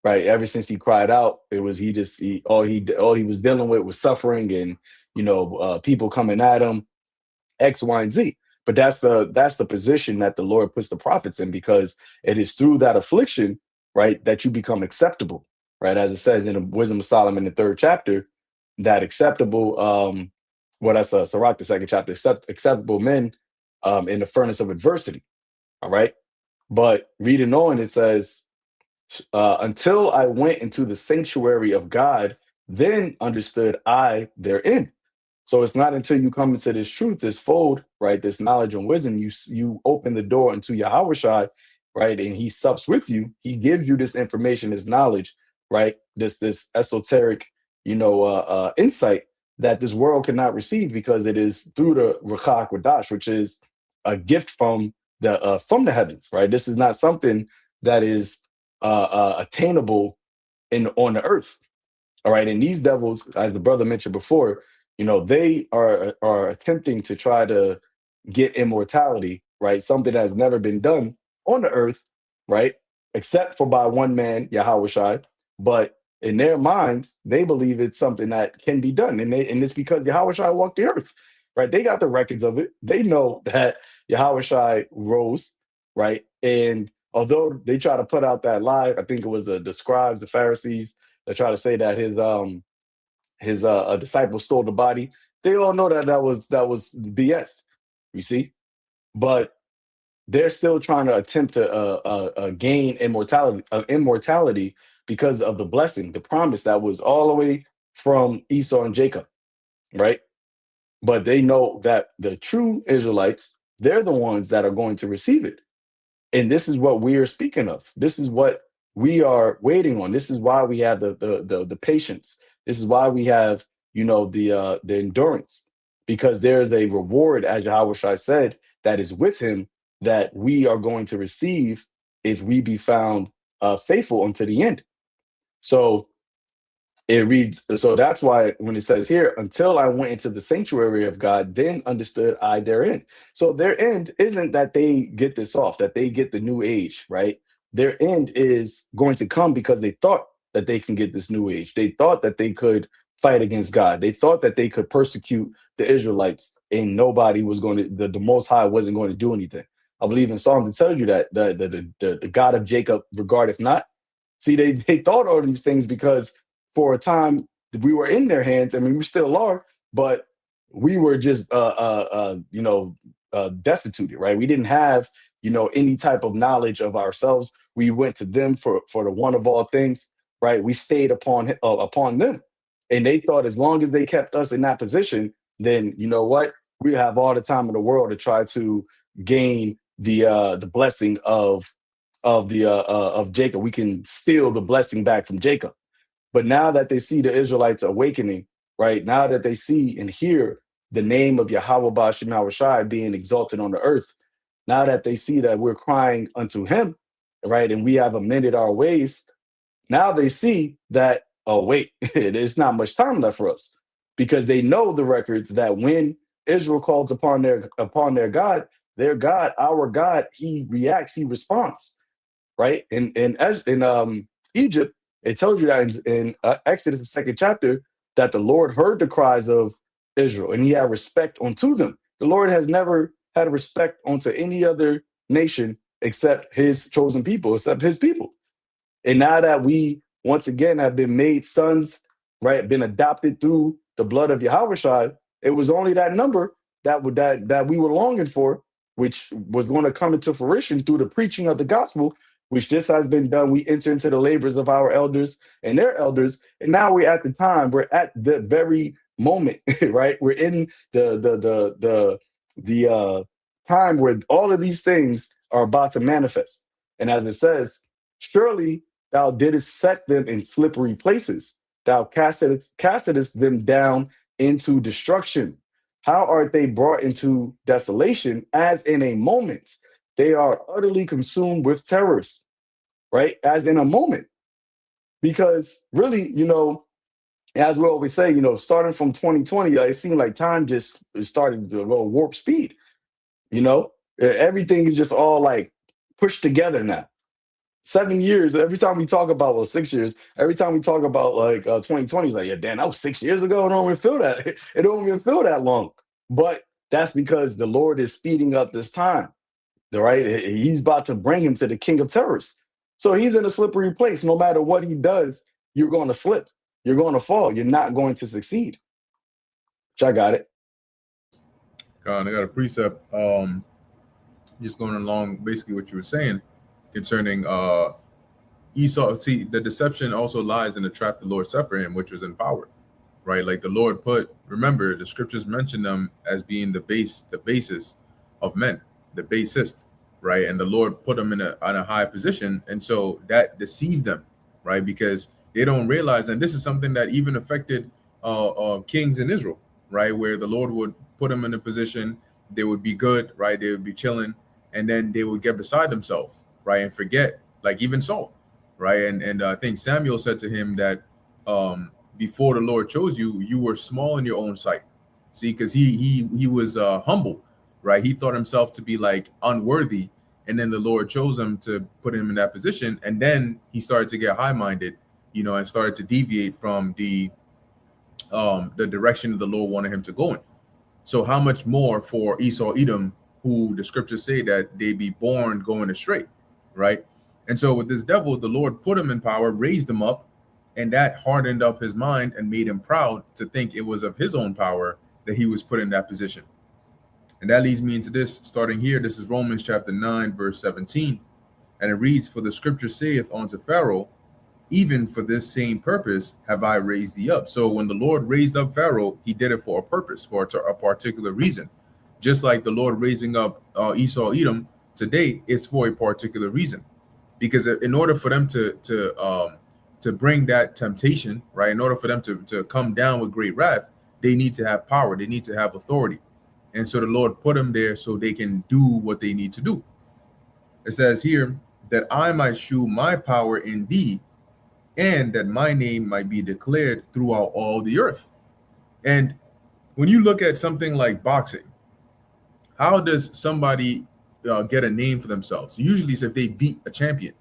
right? Ever since he cried out, it was all he was dealing with was suffering and people coming at him, X, Y, and Z. But that's the position that the Lord puts the prophets in because it is through that affliction, right, that you become acceptable, right? As it says in the Wisdom of Solomon, the third chapter, that acceptable, what that's Sirach, the second chapter, acceptable men in the furnace of adversity. All right. But reading on, it says, until I went into the sanctuary of God, then understood I therein. So it's not until you come into this truth, this fold, right, this knowledge and wisdom, you open the door into Yahweh, right, and He sups with you. He gives you this information, this knowledge, right, this esoteric, insight that this world cannot receive because it is through the Rakah Kodash, which is a gift from the heavens, right. This is not something that is attainable on the earth. All right. And these devils, as the brother mentioned before, they are attempting to try to get immortality, right? Something that has never been done on the earth, right? Except for by one man, Yahweh. But in their minds, they believe it's something that can be done. And it's because Yahweh walked the earth, right? They got the records of it. They know that Yahweh rose, right? And although they try to put out that lie, I think it was the scribes, the Pharisees, that try to say that his disciples stole the body. They all know that was BS. You see, but they're still trying to attempt to gain immortality because of the blessing, the promise that was all the way from Esau and Jacob, right? But they know that the true Israelites, they're the ones that are going to receive it. And this is what we are speaking of. This is what we are waiting on. This is why we have the patience. This is why we have, the endurance, because there is a reward, as Yahweh Shai said, that is with him, that we are going to receive if we be found faithful unto the end. So it reads, so that's why when it says here, until I went into the sanctuary of God, then understood I their end. So their end isn't that they get this off, that they get the new age, right? Their end is going to come because they thought that they can get this new age. They thought that they could fight against God. They thought that they could persecute the Israelites, and nobody was going to, the Most High wasn't going to do anything. I believe in Psalm to tell you that the God of Jacob regardeth not. See, they thought all these things because for a time we were in their hands. I mean, we still are, but we were just destituted, right? We didn't have any type of knowledge of ourselves. We went to them for the one of all things, right? We stayed upon them, and they thought as long as they kept us in that position, then you know what, we have all the time in the world to try to gain the blessing of Jacob. We can steal the blessing back from Jacob. But now that they see the Israelites awakening, right? Now that they see and hear the name of Yahweh Ba'ashem Yahweh Shai being exalted on the earth, now that they see that we're crying unto him, right? And we have amended our ways, now they see that, oh, wait, there's not much time left for us, because they know the records that when Israel calls upon their God, our God, he reacts, he responds, right? In Egypt, it tells you that in Exodus, the second chapter, that the Lord heard the cries of Israel and he had respect unto them. The Lord has never had respect unto any other nation except his chosen people, except his people. And now that we once again have been made sons, right, been adopted through the blood of Yahweh Shai, it was only that number that we were longing for, which was going to come into fruition through the preaching of the gospel, which just has been done. We enter into the labors of our elders and their elders, and now we're at the time. We're at the very moment, right? We're in the time where all of these things are about to manifest. And as it says, surely thou didst set them in slippery places. Thou castedest them down into destruction. How are they brought into desolation as in a moment? They are utterly consumed with terrors, right? As in a moment. Because really, as we always say, starting from 2020, it seemed like time just started to go warp speed. Everything is just all like pushed together now. 7 years, every time we talk about, well, 6 years, every time we talk about like 2020, like, yeah, damn, that was 6 years ago. It don't even feel that. It don't even feel that long. But that's because the Lord is speeding up this time. Right? He's about to bring him to the king of terrors. So he's in a slippery place. No matter what he does, you're going to slip. You're going to fall. You're not going to succeed. Which I got it. I got a precept. Just going along basically what you were saying concerning Esau. See, the deception also lies in the trap the Lord set for him, which was in power, right? Like the Lord remember, the scriptures mention them as being the basis of men, the basest, right? And the Lord put them in a high position. And so that deceived them, right? Because they don't realize, and this is something that even affected kings in Israel, right? Where the Lord would put them in a position, they would be good, right? They would be chilling, and then they would get beside themselves, right? And forget, like even Saul, right? And I think Samuel said to him that before the Lord chose you, you were small in your own sight. See, because he was humble, right? He thought himself to be like unworthy, and then the Lord chose him to put him in that position, and then he started to get high-minded, and started to deviate from the direction the Lord wanted him to go in. So how much more for Esau, Edom, who the scriptures say that they be born going astray, right? And so with this devil, the Lord put him in power, raised him up, and that hardened up his mind and made him proud to think it was of his own power that he was put in that position. And that leads me into this, starting here. This is Romans chapter 9, verse 17. And it reads, for the scripture saith unto Pharaoh, even for this same purpose have I raised thee up. So when the Lord raised up Pharaoh, he did it for a purpose, for a particular reason. Just like the Lord raising up Esau, Edom today, it's for a particular reason. Because in order for them to bring that temptation, right? In order for them to come down with great wrath, they need to have power. They need to have authority. And so the Lord put them there so they can do what they need to do. It says here that I might shew my power in thee, and that my name might be declared throughout all the earth. And when you look at something like boxing, how does somebody get a name for themselves? Usually it's if they beat a champion,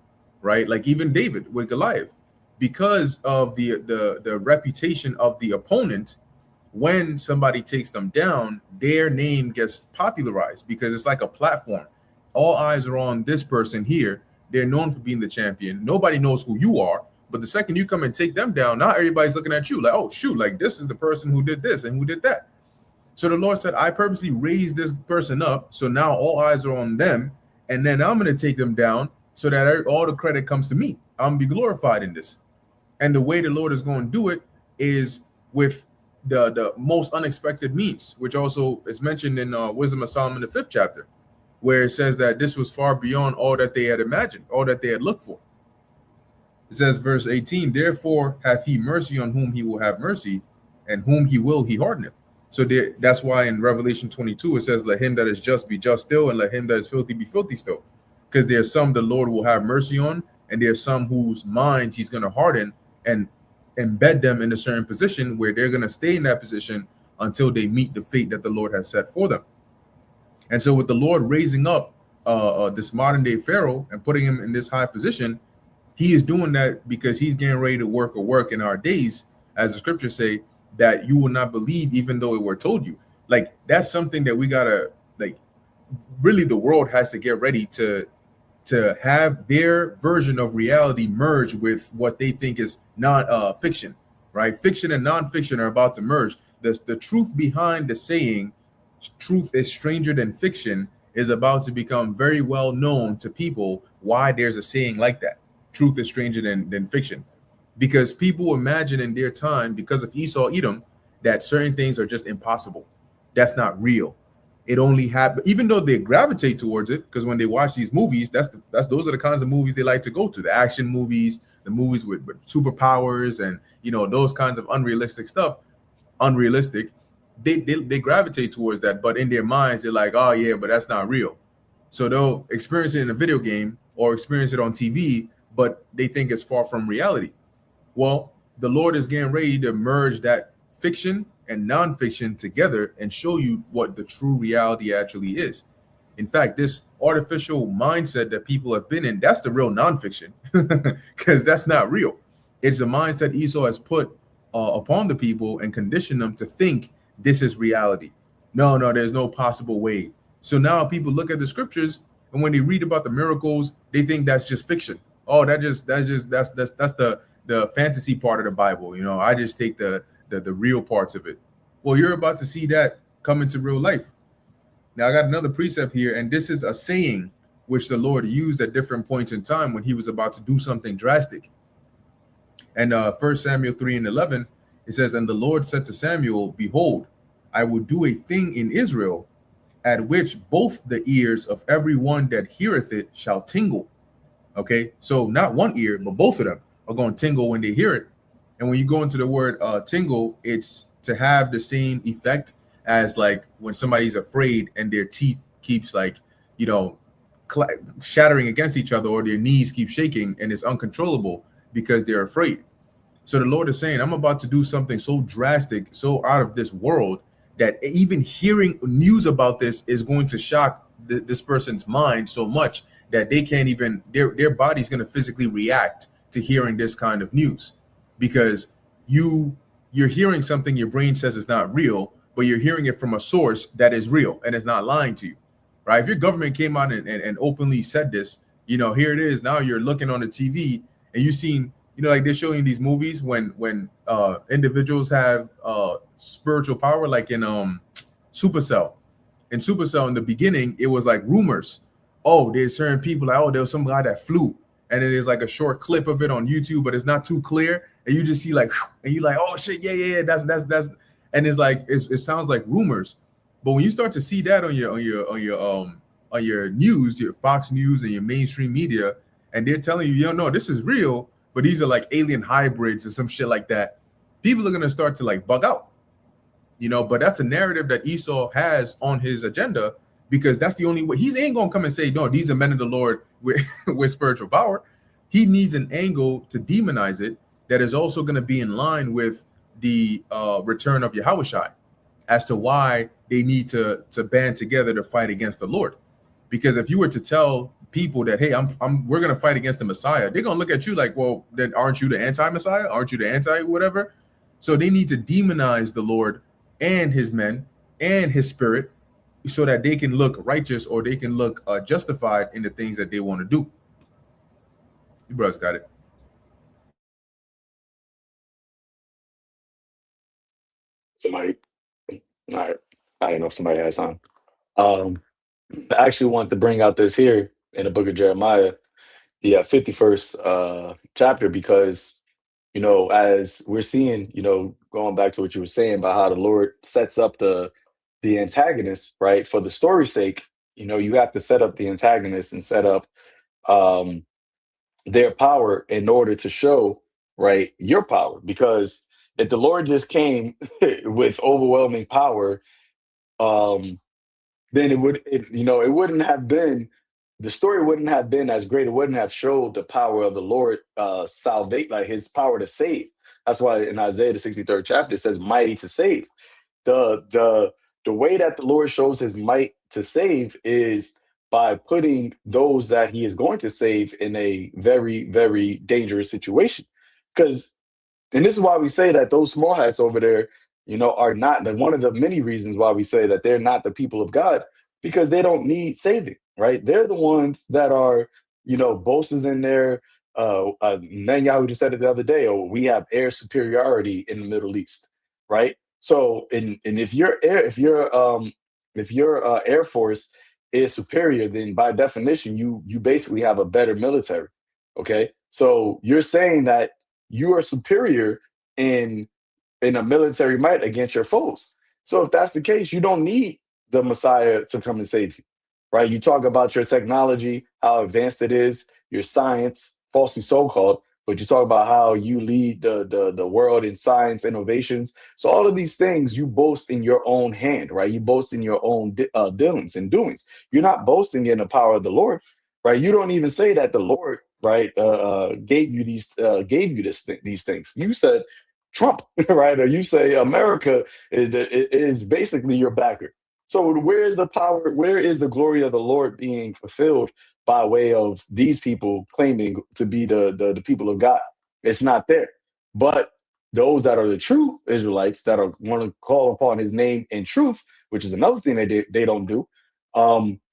right? Like even David with Goliath, because of the reputation of the opponent. When somebody takes them down, their name gets popularized because it's like a platform. All eyes are on this person here. They're known for being the champion. Nobody knows who you are, but the second you come and take them down, now everybody's looking at you like, oh shoot, like this is the person who did this and who did that. So the Lord said, I purposely raised this person up, so now all eyes are on them, and then I'm going to take them down so that all the credit comes to me. I'm going to be glorified in this. And the way the Lord is going to do it is with the most unexpected means, which also is mentioned in Wisdom of Solomon, the 5th chapter, where it says that this was far beyond all that they had imagined, all that they had looked for. It says, verse 18, therefore hath he mercy on whom he will have mercy, and whom he will he hardeneth. So that's why in Revelation 22, it says, let him that is just be just still, and let him that is filthy be filthy still. Because there's some the Lord will have mercy on, and there's some whose minds he's going to harden and embed them in a certain position where they're going to stay in that position until they meet the fate that the Lord has set for them. And so with the Lord raising up this modern day Pharaoh and putting him in this high position, he is doing that because he's getting ready to work a work in our days, as the scriptures say, that you will not believe even though it were told you. Like that's something that we gotta, like, really the world has to get ready to have their version of reality merge with what they think is fiction, right? Fiction and nonfiction are about to merge. The truth behind the saying, truth is stranger than fiction, is about to become very well known to people why there's a saying like that. Truth is stranger than fiction. Because people imagine in their time, because of Esau, Edom, that certain things are just impossible. That's not real. It only happens, even though they gravitate towards it, because when they watch these movies, those are the kinds of movies they like to go to. The action movies, the movies with superpowers, and those kinds of unrealistic stuff. They gravitate towards that, but in their minds they're like, oh yeah, but that's not real. So they'll experience it in a video game or experience it on TV, but they think it's far from reality. Well, the Lord is getting ready to merge that fiction and nonfiction together and show you what the true reality actually is. In fact, this artificial mindset that people have been in, that's the real nonfiction, because that's not real. It's a mindset Esau has put upon the people and conditioned them to think this is reality. No, there's no possible way. So now people look at the scriptures, and when they read about the miracles, they think that's just fiction. Oh, that's the fantasy part of the Bible. I just take the real parts of it. Well, you're about to see that come into real life. Now I got another precept here, and this is a saying which the Lord used at different points in time when he was about to do something drastic. And 1 Samuel 3:11, it says, and the Lord said to Samuel, behold, I will do a thing in Israel at which both the ears of every one that heareth it shall tingle. Okay, so not one ear, but both of them are going to tingle when they hear it. And when you go into the word tingle, it's to have the same effect as like when somebody's afraid and their teeth keeps like, shattering against each other, or their knees keep shaking and it's uncontrollable because they're afraid. So the Lord is saying, I'm about to do something so drastic, so out of this world, that even hearing news about this is going to shock this person's mind so much that they can't even, their body's going to physically react to hearing this kind of news, because you're hearing something your brain says is not real, but you're hearing it from a source that is real and is not lying to you, right? If your government came out and openly said this, here it is, now you're looking on the TV and you've seen, like they're showing these movies when individuals have spiritual power, like in Supercell. In Supercell, in the beginning, it was like rumors. Oh, there's certain people like, oh, there was some guy that flew and it is like a short clip of it on YouTube, but it's not too clear, and you just see like, and you're like, oh shit, yeah, that's, and it's like it sounds like rumors, but when you start to see that on your news, your Fox News and your mainstream media, and they're telling you, no, this is real, but these are like alien hybrids or some shit like that, people are gonna start to like bug out, but that's a narrative that Esau has on his agenda, because that's the only way. He ain't gonna come and say, no, these are men of the Lord with, with spiritual power. He needs an angle to demonize it that is also going to be in line with the return of Yahushua, as to why they need to band together to fight against the Lord. Because if you were to tell people that, hey, we're going to fight against the Messiah, they're going to look at you like, well, then aren't you the anti-Messiah? Aren't you the anti-whatever? So they need to demonize the Lord and his men and his spirit, so that they can look righteous, or they can look justified in the things that they want to do. You brothers got it. Somebody, all right. I didn't know if somebody had something. I actually wanted to bring out this here in the book of Jeremiah, the 51st chapter, because, as we're seeing, going back to what you were saying about how the Lord sets up the antagonist, right? For the story's sake, you have to set up the antagonist and set up their power in order to show, right, your power. Because if the Lord just came with overwhelming power, then it wouldn't have been, the story wouldn't have been as great. It wouldn't have showed the power of the Lord, salvate, like his power to save. That's why in Isaiah the 63rd chapter it says mighty to save. The way that the Lord shows his might to save is by putting those that he is going to save in a very, very dangerous situation. Because, and this is why we say that those small hats over there, are not one of the many reasons why we say that they're not the people of God, because they don't need saving, right? They're the ones that are, boasters in there. Netanyahu just said it the other day, oh, we have air superiority in the Middle East, right? So, and if your air force is superior, then by definition, you basically have a better military. Okay, so you're saying that you are superior in a military might against your foes. So if that's the case, you don't need the Messiah to come and save you, right? You talk about your technology, how advanced it is, your science, falsely so-called, but you talk about how you lead the world in science innovations. So all of these things you boast in your own hand, right? You boast in your own dealings and doings. You're not boasting in the power of the Lord, right? You don't even say that the Lord, right, gave you these things. You said Trump, right? Or you say America is basically your backer. So where is the power? Where is the glory of the Lord being fulfilled by way of these people claiming to be the people of God? It's not there. But those that are the true Israelites that are want to call upon his name in truth, which is another thing they don't do.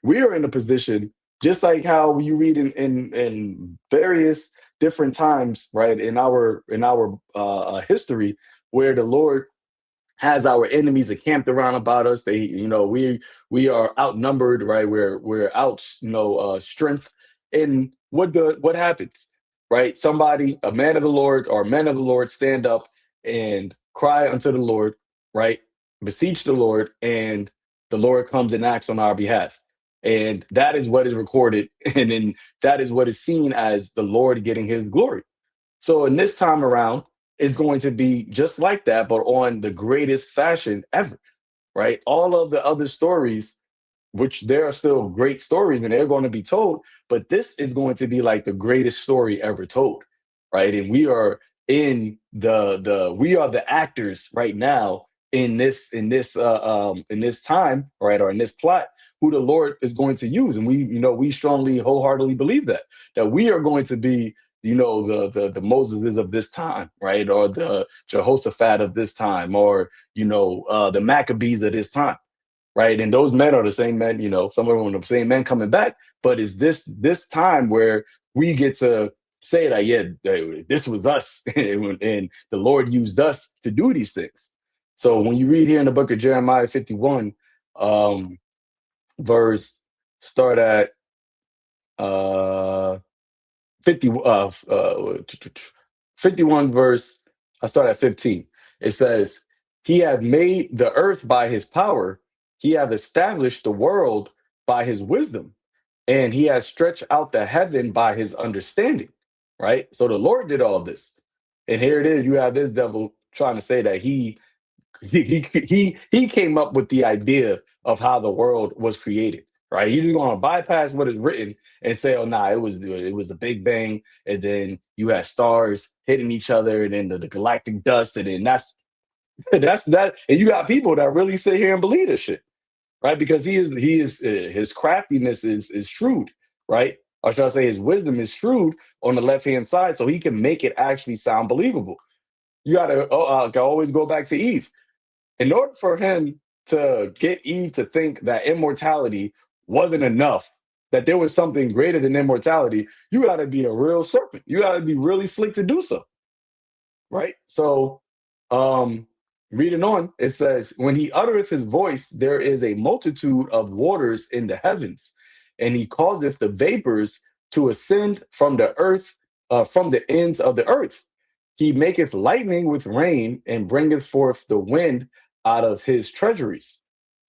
We are in a position, just like how you read in various different times, right, in our history, where the Lord has our enemies encamped around about us. They, we are outnumbered, right? We're out, strength. And what happens, right? Somebody, a man of the Lord or men of the Lord, stand up and cry unto the Lord, right? Beseech the Lord, and the Lord comes and acts on our behalf. And that is what is recorded, and then that is what is seen as the Lord getting his glory. So in this time around, it's going to be just like that, but on the greatest fashion ever, right? All of the other stories, which there are still great stories and they're going to be told, but this is going to be like the greatest story ever told, right? And we are in we are the actors right now in this time, right, or in this plot, who the Lord is going to use. And we strongly, wholeheartedly believe that we are going to be, the Moses of this time, right, or the Jehoshaphat of this time, or the Maccabees of this time, right? And those men are the same men, some of them are the same men coming back. But is this time where we get to say that, yeah, this was us, and the Lord used us to do these things. So when you read here in the book of Jeremiah 51, verse, start at 50 51 verse, I start at 15. It says, he hath made the earth by his power, he hath established the world by his wisdom, and he has stretched out the heaven by his understanding. Right? So the Lord did all this. And here it is, you have this devil trying to say that he came up with the idea of how the world was created. Right? He's just going to bypass what is written and say, "Oh, nah, it was the Big Bang, and then you had stars hitting each other, and then the galactic dust, and then that's that's that." And you got people that really sit here and believe this shit, right? Because his craftiness is shrewd, right? Or should I say, his wisdom is shrewd on the left hand side, so he can make it actually sound believable. You got to always go back to Eve. In order for him to get Eve to think that immortality wasn't enough, that there was something greater than immortality, you got to be a real serpent. You got to be really slick to do so, right? So, um, reading on, it says, when he uttereth his voice, there is a multitude of waters in the heavens, and he causeth the vapors to ascend from the earth, from the ends of the earth. He maketh lightning with rain and bringeth forth the wind out of his treasuries.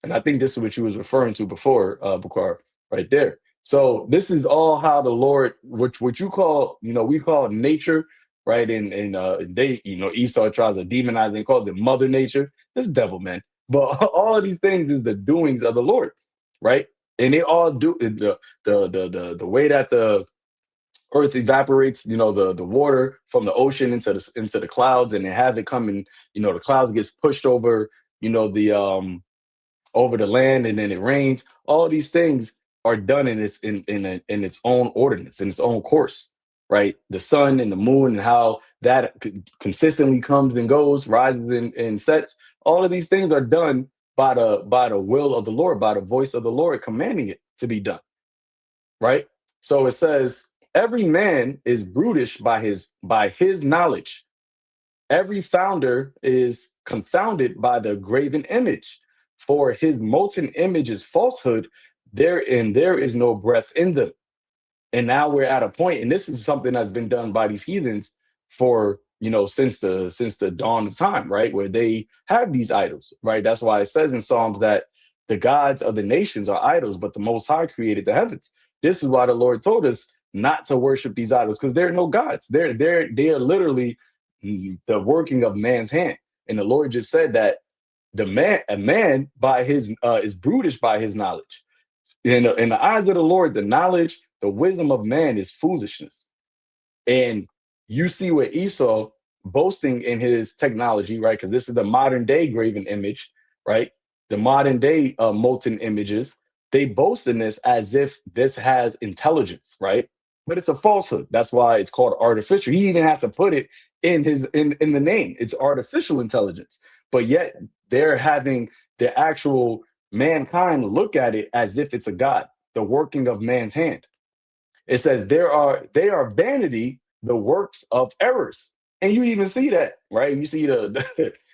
And I think this is what you was referring to before, Bukhar, right there. So this is all how the Lord, which what you call, we call nature, right? And they, Esau tries to demonize it and calls it Mother Nature. This devil, man. But all of these things is the doings of the Lord, right? And they all do the way that the earth evaporates, the water from the ocean into the clouds, and they have it coming, the clouds gets pushed over, the over the land, and then it rains. All these things are done in its own ordinance, in its own course, right? The sun and the moon, and how that consistently comes and goes, rises and sets. All of these things are done by the will of the Lord, by the voice of the Lord commanding it to be done, right? So it says, every man is brutish by his knowledge. Every founder is confounded by the graven image, for his molten image is falsehood, there is no breath in them. And now we're at a point, and this is something that's been done by these heathens for, since the dawn of time, right? Where they have these idols, right? That's why it says in Psalms that the gods of the nations are idols, but the Most High created the heavens. This is why the Lord told us not to worship these idols, because they're no gods. They are literally the working of man's hand. And the Lord just said that a man by his is brutish by his knowledge. In the eyes of the Lord, the knowledge, the wisdom of man is foolishness. And you see what Esau boasting in his technology, right? Because this is the modern day graven image, right? The modern day molten images. They boast in this as if this has intelligence, right? But it's a falsehood. That's why it's called artificial. He even has to put it in the name. It's artificial intelligence. But yet they're having the actual mankind look at it as if it's a god, the working of man's hand. It says they are vanity, the works of errors. And you even see that, right? You see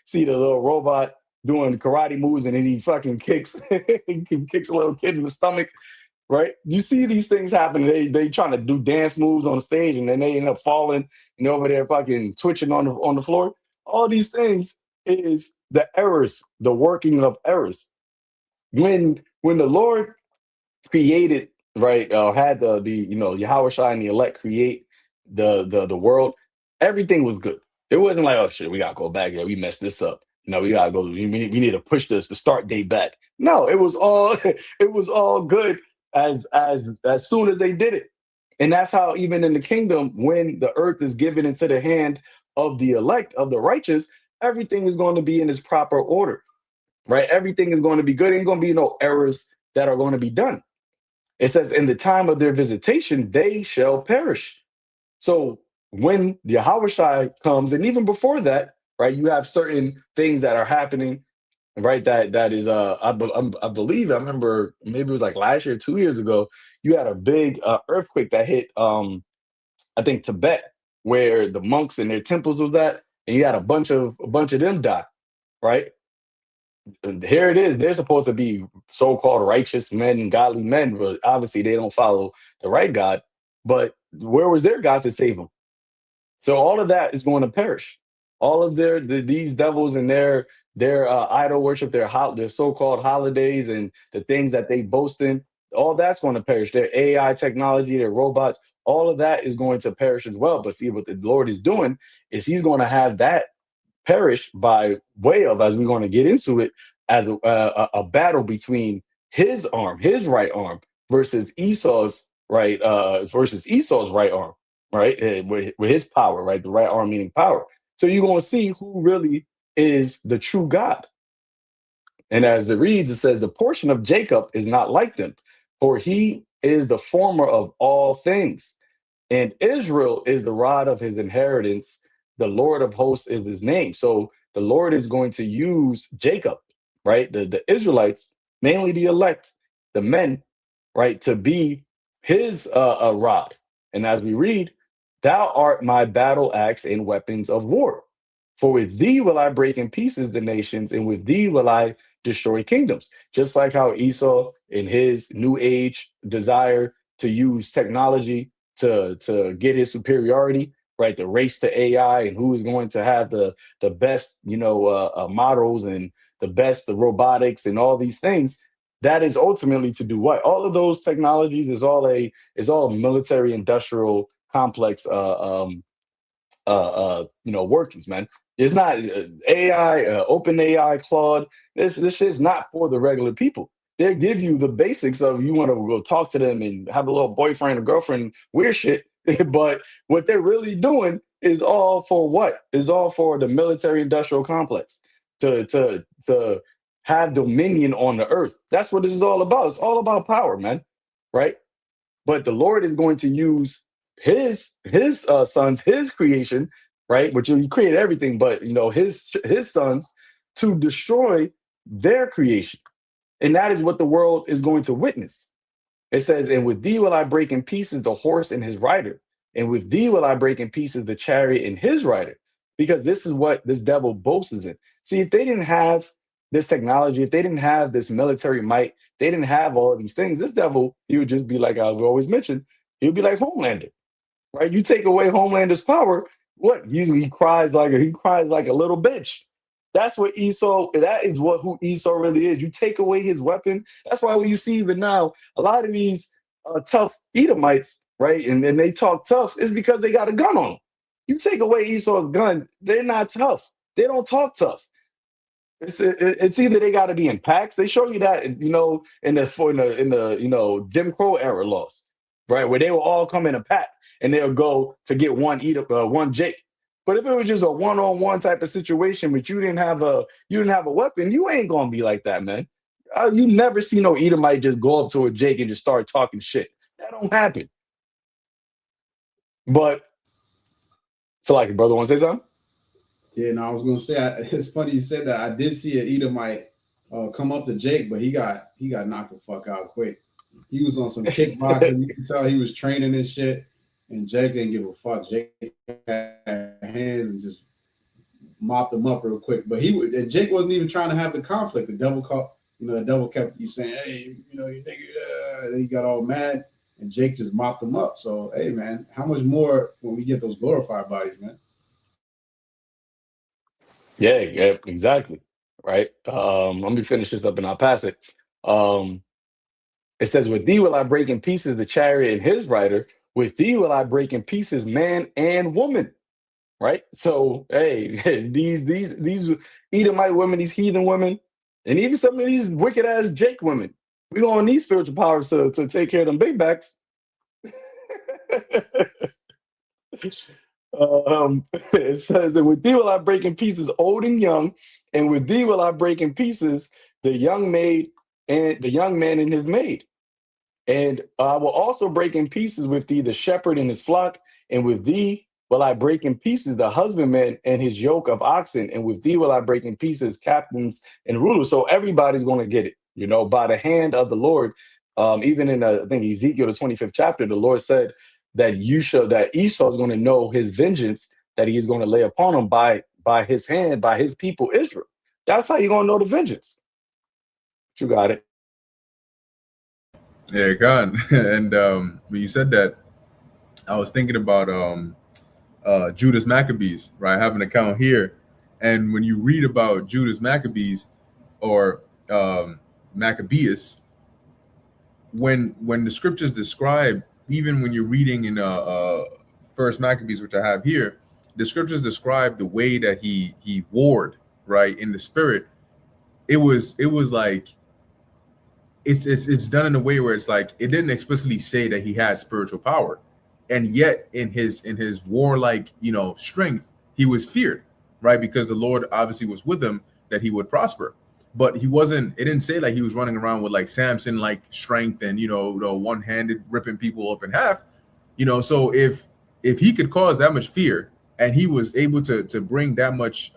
see the little robot doing karate moves, and then he fucking kicks he kicks a little kid in the stomach, right? You see these things happen. They trying to do dance moves on the stage, and then they end up falling and they're over there fucking twitching on the floor. All these things is the errors, the working of errors. When the Lord created, right, had the Yahweh Shai and the elect create the world, everything was good. It wasn't like, oh shit, we gotta go back here, we messed this up. We gotta go. We need to push the start date back. No, it was all it was all good as soon as they did it. And that's how even in the kingdom, when the earth is given into the hand of the elect, of the righteous, everything is going to be in its proper order, right? Everything is going to be good. Ain't going to be no errors that are going to be done. It says, in the time of their visitation, they shall perish. So when the Yahushai comes, and even before that, right, you have certain things that are happening, right? That is, I believe, I remember maybe it was like last year, 2 years ago, you had a big earthquake that hit, I think Tibet, where the monks and their temples was at, and you had a bunch of them die, right? And here it is. They're supposed to be so-called righteous men, godly men, but obviously they don't follow the right God. But where was their God to save them? So all of that is going to perish. All of these devils and their idol worship, their so-called holidays and the things that they boast in, all that's going to perish. Their AI technology, their robots, all of that is going to perish as well. But see, what the Lord is doing is He's going to have that perish by way of, as we're going to get into it, as a battle between his arm, his right arm, versus Esau's right arm, right, with his power, right, the right arm meaning power. So you're going to see who really is the true God. And as it reads, it says, the portion of Jacob is not like them, for he is the former of all things. And Israel is the rod of his inheritance. The Lord of hosts is his name. So the Lord is going to use Jacob, right? The Israelites, mainly the elect, the men, right, to be his rod. And as we read, thou art my battle axe and weapons of war. For with thee will I break in pieces the nations, and with thee will I destroy kingdoms. Just like how Esau, in his new age desire to use technology to get his superiority, right? The race to AI and who is going to have the best, models and the robotics and all these things. That is ultimately to do what? All of those technologies is all military industrial complex workings, man. It's not AI, open AI, Claude. This shit's not for the regular people. They give you the basics of, you want to go talk to them and have a little boyfriend or girlfriend, weird shit. But what they're really doing is all for what? Is all for the military industrial complex to have dominion on the earth. That's what this is all about. It's all about power, man. Right? But the Lord is going to use his sons, his creation, right? Which He created everything, but his sons, to destroy their creation. And that is what the world is going to witness. It says, and with thee will I break in pieces the horse and his rider, and with thee will I break in pieces the chariot and his rider, because this is what this devil boasts in. See, if they didn't have this technology, if they didn't have this military might, they didn't have all of these things, this devil, he would just be like, I've always mentioned, he would be like Homelander, right? You take away Homelander's power, what? He cries like a little bitch. That's what Esau. That is what who Esau really is. You take away his weapon. That's why when you see even now a lot of these tough Edomites, right, and they talk tough, is because they got a gun on them. You take away Esau's gun, they're not tough. They don't talk tough. It's either they got to be in packs. They show you that, in the Jim Crow era laws, right, where they will all come in a pack and they'll go to get one Jake. But if it was just a one-on-one type of situation, but you didn't have a weapon, you ain't gonna be like that, man. You never see no Edomite just go up to a Jake and just start talking shit. That don't happen. But so, like, brother, want to say something? Yeah, no, I was gonna say it's funny you said that. I did see an Edomite come up to Jake, but he got knocked the fuck out quick. He was on some kickboxing. You can tell he was training and shit. And Jake didn't give a fuck. Jake had hands and just mopped him up real quick. But and Jake wasn't even trying to have the conflict. The devil kept you saying, "Hey, you nigga," then he got all mad, and Jake just mopped him up. So, hey, man, how much more when we get those glorified bodies, man? Yeah, exactly. Right. Let me finish this up and I'll pass it. Um, it says, with thee will I break in pieces the chariot and his rider. With thee will I break in pieces man and woman. Right. So, hey, these Edomite women, these heathen women, and even some of these wicked ass Jake women, we gonna need spiritual powers to take care of them big backs. It says that with thee will I break in pieces old and young, and with thee will I break in pieces the young maid and the young man and his maid. And I will also break in pieces with thee the shepherd and his flock, and with thee will I break in pieces the husbandman and his yoke of oxen, and with thee will I break in pieces captains and rulers. So everybody's going to get it, by the hand of the Lord. Even in I think Ezekiel the 25th chapter, the Lord said that Esau is going to know his vengeance that he is going to lay upon him by his hand, by his people Israel. That's how you're going to know the vengeance. You got it. Yeah, gone. And when you said that, I was thinking about Judas Maccabees, right? I have an account here, and when you read about Judas Maccabees or Maccabeus, when the scriptures describe, even when you're reading in First Maccabees, which I have here, the scriptures describe the way that he warred, right, in the spirit. It was like it's done in a way where it's like it didn't explicitly say that he had spiritual power, and yet in his warlike strength he was feared, right, because the Lord obviously was with him, that he would prosper. But he wasn't, it didn't say like he was running around with like Samson like strength and the one-handed ripping people up in half. So if he could cause that much fear, and he was able to bring that much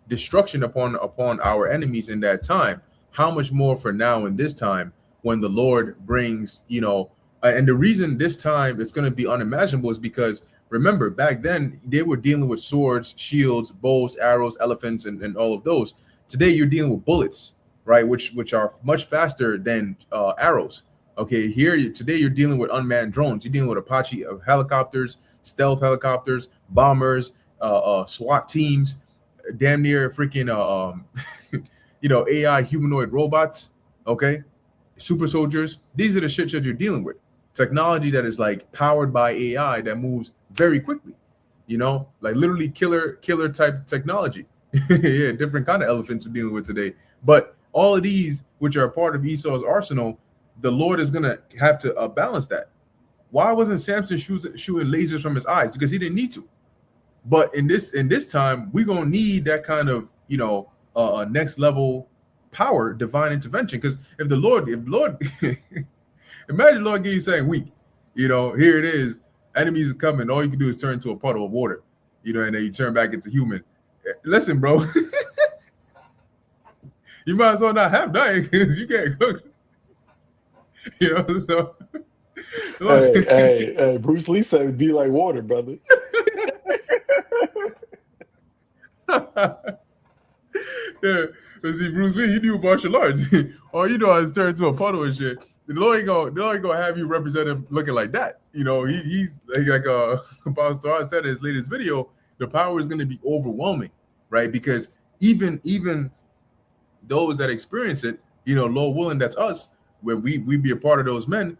destruction upon our enemies in that time, how much more for now in this time, when the Lord brings, and the reason this time it's going to be unimaginable is because remember, back then they were dealing with swords, shields, bows, arrows, elephants, and all of those. Today you're dealing with bullets, right, which are much faster than arrows. Okay, today you're dealing with unmanned drones. You're dealing with Apache helicopters, stealth helicopters, bombers, SWAT teams, damn near freaking AI humanoid robots. Okay, super soldiers. These are the shit that you're dealing with. Technology that is like powered by AI that moves very quickly. Like literally killer type technology. Yeah, different kind of elephants we're dealing with today. But all of these, which are a part of Esau's arsenal, the Lord is gonna have to balance that. Why wasn't Samson shooting lasers from his eyes? Because he didn't need to. But in this time, we're gonna need that kind of next level power, divine intervention. Because if Lord, imagine Lord gave you saying weak, here it is, enemies are coming, all you can do is turn into a puddle of water, and then you turn back into human. Listen, bro, you might as well not have nothing because you can't cook. So Hey, Bruce Lee said be like water, brother. Yeah, but see, Bruce Lee, he knew martial arts. All you know is turn into a puddle and shit. The Lord ain't gonna have you represent him looking like that. He's like Pastor said in his latest video, the power is gonna be overwhelming, right? Because even those that experience it, Lord willing, that's us, where we be a part of those men,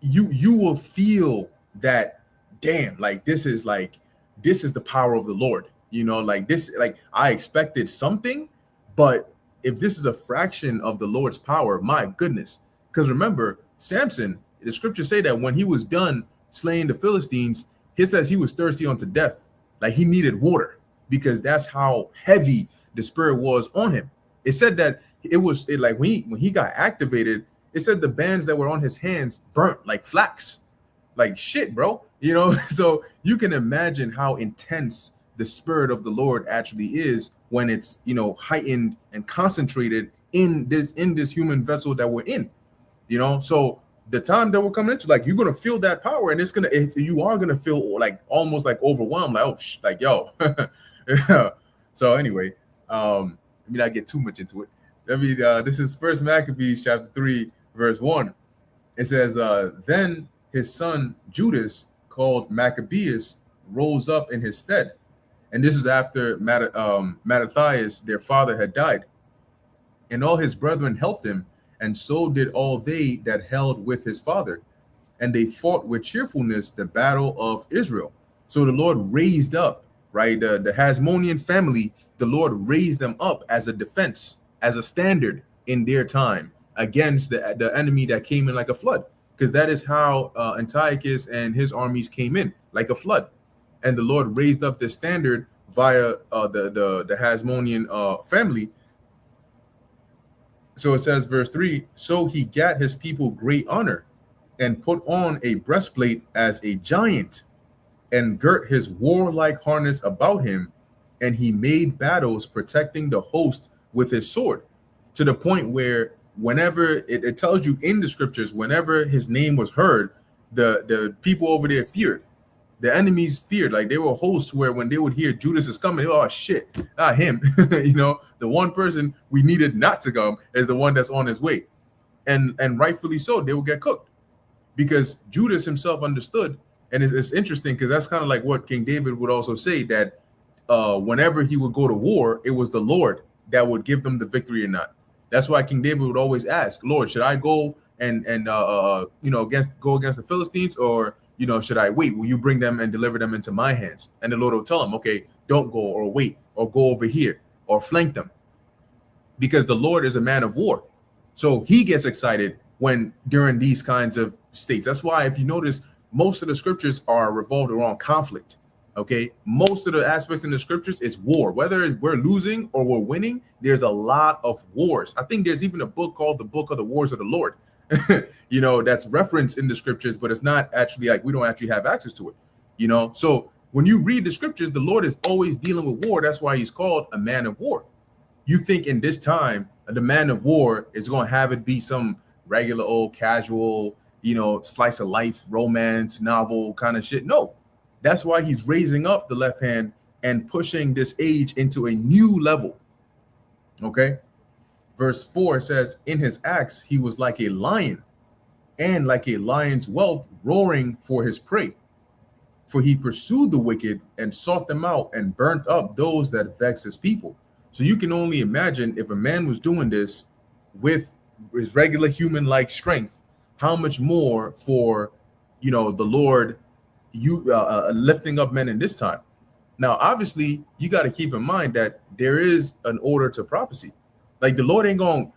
you will feel that, damn, like this is the power of the Lord. Like this, like I expected something, but if this is a fraction of the Lord's power, my goodness. Because remember, Samson, the scriptures say that when he was done slaying the Philistines, he says he was thirsty unto death. Like he needed water, because that's how heavy the spirit was on him. It said that like when he got activated, it said the bands that were on his hands burnt like flax. Like shit, bro. So you can imagine how intense the spirit of the Lord actually is when it's heightened and concentrated in this human vessel that we're in. So the time that we're coming into, like, you're gonna feel that power, and you are gonna feel like almost like overwhelmed, like, oh like, yo. Yeah. So anyway, let me not get too much into it. This is First Maccabees chapter 3 verse 1. It says, then his son Judas, called Maccabeus, rose up in his stead. And this is after Mattathias, their father, had died. And all his brethren helped him, and so did all they that held with his father. And they fought with cheerfulness the battle of Israel. So the Lord raised up, right, the Hasmonean family, the Lord raised them up as a defense, as a standard in their time against the enemy that came in like a flood. Because that is how Antiochus and his armies came in, like a flood. And the Lord raised up the standard via the Hasmonean family. So it says, verse 3, so he gat his people great honor, and put on a breastplate as a giant, and girt his warlike harness about him, and he made battles, protecting the host with his sword, to the point where whenever it tells you in the scriptures, whenever his name was heard, the people over there feared. The enemies feared. Like, they were hosts where when they would hear Judas is coming, oh shit, not him. The one person we needed not to come is the one that's on his way. And rightfully so, they will get cooked. because Judas himself understood. And it's interesting because that's kind of like what King David would also say, that whenever he would go to war, it was the Lord that would give them the victory or not. That's why King David would always ask, Lord, should I go and go against the Philistines, or should I wait? Will you bring them and deliver them into my hands? And the Lord will tell him, okay, don't go, or wait, or go over here, or flank them, because the Lord is a man of war. So he gets excited when during these kinds of states. That's why, if you notice, most of the scriptures are revolved around conflict. Okay, most of the aspects in the scriptures is war. Whether we're losing or we're winning, there's a lot of wars. I think there's even a book called the Book of the Wars of the Lord, that's referenced in the scriptures, but it's not actually, like, we don't actually have access to it. So when you read the scriptures, the Lord is always dealing with war. That's why he's called a man of war. You think in this time, the man of war is going to have it be some regular old casual, slice of life, romance novel kind of shit? No, that's why he's raising up the left hand and pushing this age into a new level. Okay. Verse 4 says, in his acts, he was like a lion, and like a lion's whelp roaring for his prey. For he pursued the wicked and sought them out and burnt up those that vex his people. So you can only imagine, if a man was doing this with his regular human-like strength, how much more for, the Lord, lifting up men in this time. Now, obviously, you got to keep in mind that there is an order to prophecy. Like, the Lord ain't gonna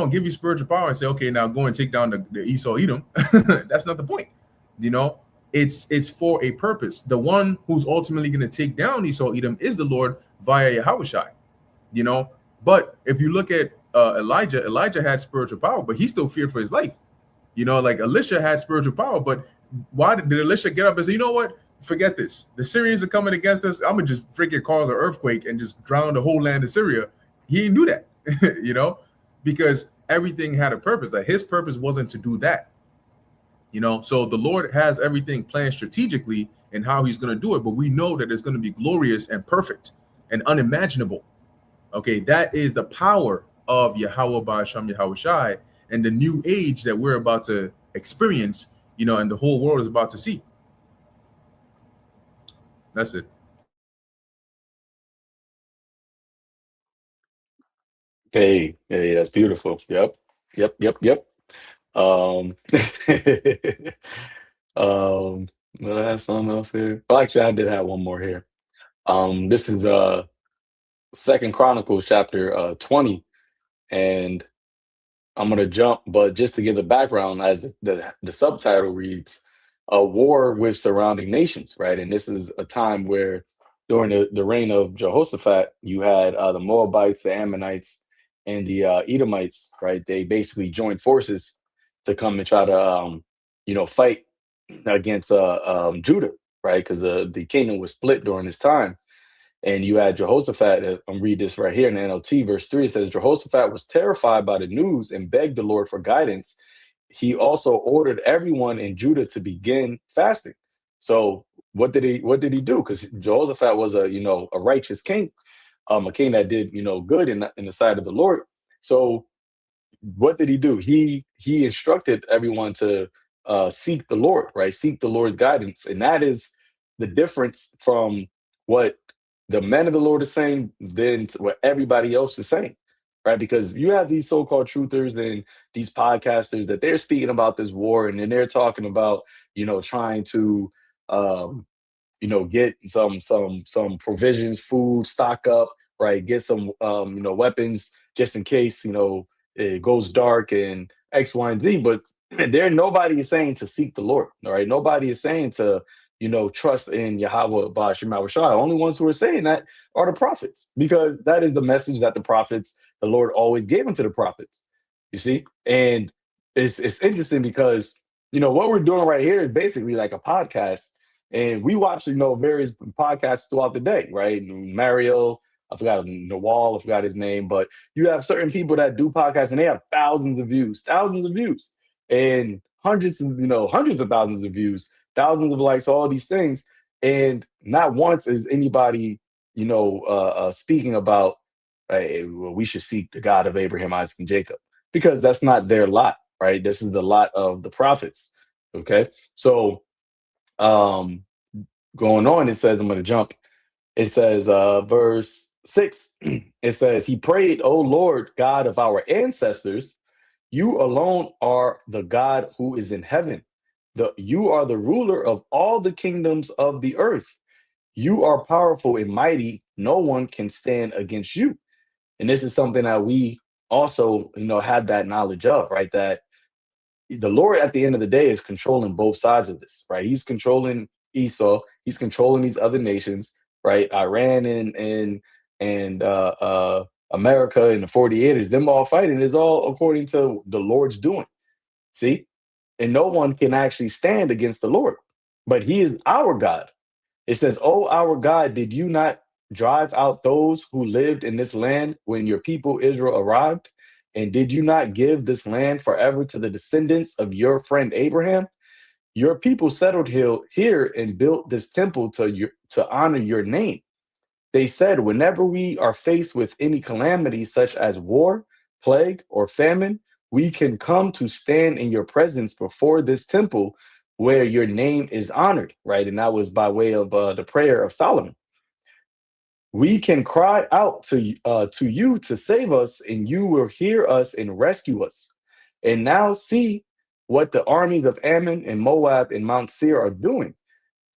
give you spiritual power and say, okay, now go and take down the Esau Edom. That's not the point. It's for a purpose. The one who's ultimately going to take down Esau Edom is the Lord via Yahushai. But if you look at Elijah had spiritual power, but he still feared for his life. Like Elisha had spiritual power, but why did Elisha get up and say, you know what? Forget this. The Syrians are coming against us. I'm gonna just freaking cause an earthquake and just drown the whole land of Syria. He knew that, because everything had a purpose. Like, his purpose wasn't to do that. So the Lord has everything planned strategically and how he's going to do it, but we know that it's going to be glorious and perfect and unimaginable. Okay, that is the power of Yahweh Ba'asham Yahushai and the new age that we're about to experience, and the whole world is about to see. That's it. Hey, that's beautiful. Yep. Um, but I have something else here. Well, actually, I did have one more here. This is Second Chronicles chapter 20, and I'm gonna jump, but just to give the background, as the subtitle reads, "A War with Surrounding Nations," right? And this is a time where, during the reign of Jehoshaphat, you had the Moabites, the Ammonites, and the Edomites, right? They basically joined forces to come and try to, fight against Judah, right? Because the kingdom was split during this time. And you had Jehoshaphat. I'm read this right here in the NLT, verse 3. It says, Jehoshaphat was terrified by the news and begged the Lord for guidance. He also ordered everyone in Judah to begin fasting. So what did he do? Because Jehoshaphat was a righteous king, a king that did good in the sight of the Lord. So what did he do? He instructed everyone to seek the Lord, right? Seek the Lord's guidance. And that is the difference from what the men of the Lord is saying than what everybody else is saying, right? Because you have these so-called truthers and these podcasters that they're speaking about this war, and then they're talking about, trying to get some provisions, food, stock up, right? Get some weapons just in case, it goes dark and X, Y, and Z. But nobody is saying to seek the Lord. All right. Nobody is saying to, trust in Yahweh Ba'ashim Yahushua. The only ones who are saying that are the prophets, because that is the message that the Lord always gave into the prophets. You see? And it's interesting because, what we're doing right here is basically like a podcast. And we watch, various podcasts throughout the day, right? Mario, I forgot Nawal, I forgot his name, but you have certain people that do podcasts and they have thousands of views, and hundreds of thousands of views, thousands of likes, all these things. And not once is anybody, speaking about, hey, well, we should seek the God of Abraham, Isaac, and Jacob, because that's not their lot, right? This is the lot of the prophets. Okay, so um, going on, it says, I'm going to jump. It says, verse 6, it says, he prayed, "O Lord God of our ancestors, you alone are the God who is in heaven. You are the ruler of all the kingdoms of the earth. You are powerful and mighty. No one can stand against you." And this is something that we also, have that knowledge of, right? That the Lord at the end of the day is controlling both sides of this, right? He's controlling Esau, he's controlling these other nations, right? Iran and America and the 48ers, them all fighting is all according to the Lord's doing. See? And no one can actually stand against the Lord. But he is our God. It says, "Oh, our God, did you not drive out those who lived in this land when your people Israel arrived? And did you not give this land forever to the descendants of your friend Abraham? Your people settled here and built this temple to honor your name. They said, whenever we are faced with any calamity, such as war, plague, or famine, we can come to stand in your presence before this temple where your name is honored," right? And that was by way of the prayer of Solomon. "We can cry out to you to save us, and you will hear us and rescue us. And now see what the armies of Ammon and Moab and Mount Seir are doing.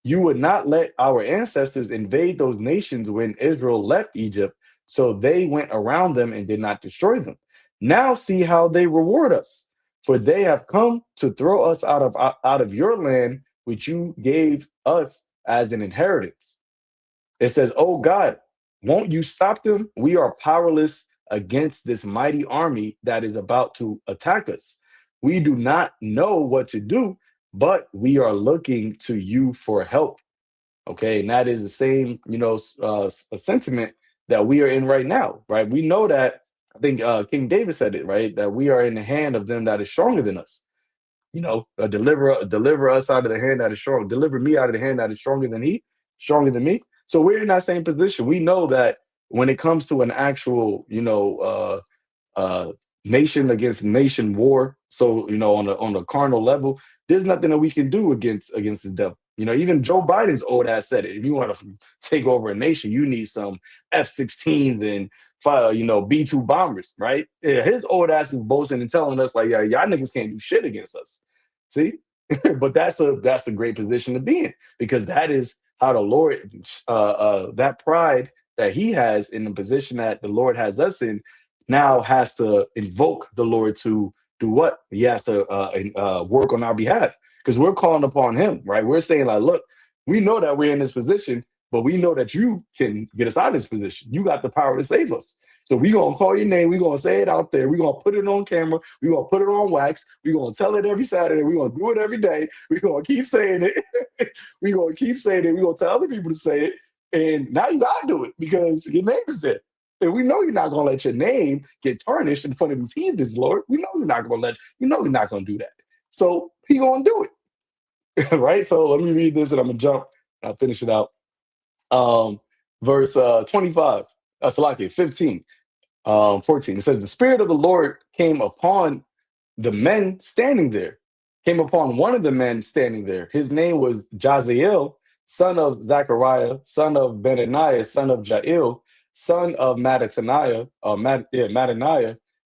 You would not let our ancestors invade those nations when Israel left Egypt, so they went around them and did not destroy them. Now see how they reward us, for they have come to throw us out of your land, which you gave us as an inheritance." It says, "Oh God, won't you stop them? We are powerless against this mighty army that is about to attack us. We do not know what to do, but we are looking to you for help." Okay, and that is the same, a sentiment that we are in right now, right? We know that, I think King David said it, right? That we are in the hand of them that is stronger than us. Deliver us out of the hand that is strong. Deliver me out of the hand that is stronger than me. So we're in that same position. We know that when it comes to an actual, uh, nation against nation war. So on a carnal level, there's nothing that we can do against the devil. Even Joe Biden's old ass said it. If you want to take over a nation, you need some F-16s and B-2 bombers, right? Yeah, his old ass is boasting and telling us like, yeah, y'all niggas can't do shit against us. See, but that's a great position to be in, because that is how the Lord, that pride that he has in the position that the Lord has us in, now has to invoke the Lord to do what? He has to work on our behalf, because we're calling upon him, right? We're saying like, look, we know that we're in this position, but we know that you can get us out of this position. You got the power to save us. So we're going to call your name. We're going to say it out there. We're going to put it on camera. We're going to put it on wax. We're going to tell it every Saturday. We're going to do it every day. We're going to keep saying it. We're going to keep saying it. We're going to tell other people to say it. And now you got to do it because your name is there. And we know you're not going to let your name get tarnished in front of these heathens, Lord. We know you're not going to you're not going to do that. So he going to do it. Right? So let me read this and I'm going to jump. I'll finish it out. Verse 25, Salaki, 15. 14, it says, "The Spirit of the Lord came upon the men standing there, came upon one of the men standing there. His name was Jaziel, son of Zechariah, son of Benaniah, son of Jael, son of Mattaniah,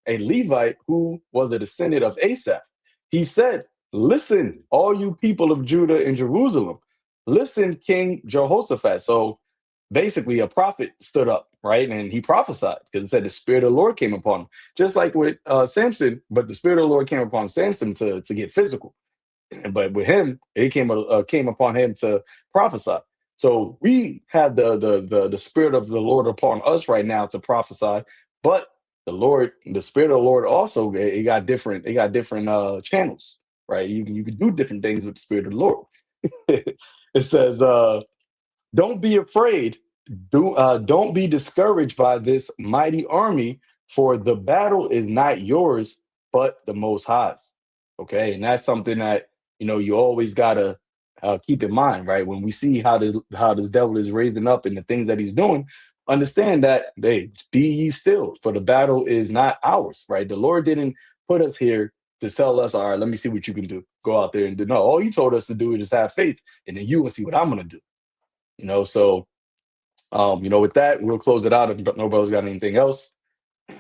a Levite who was a descendant of Asaph. He said, 'Listen, all you people of Judah and Jerusalem. Listen, King Jehoshaphat.'" So basically a prophet stood up, right? And he prophesied, because it said the Spirit of the Lord came upon him. Just like with Samson, but the Spirit of the Lord came upon Samson to get physical. But with him, it came upon him to prophesy. So we have the Spirit of the Lord upon us right now to prophesy, but the Spirit of the Lord also, it got different channels, right? You can do different things with the Spirit of the Lord. It says, "Don't be afraid. Don't be discouraged by this mighty army, for the battle is not yours, but the Most High's." Okay, and that's something that you always gotta keep in mind, right? When we see how this devil is raising up and the things that he's doing, understand that they be ye still, for the battle is not ours, right? The Lord didn't put us here to tell us, all right, let me see what you can do. Go out there and do. No, all you told us to do is just have faith, and then you will see what I'm gonna do. So with that, we'll close it out. If nobody's got anything else,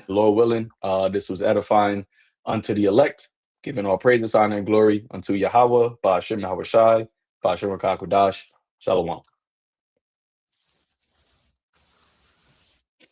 Lord willing, this was edifying unto the elect, giving all praises, honor, and glory unto Yahweh, Ba'ashem Yahweh Shai, Ba'ashem Rakakwadash, Shalom.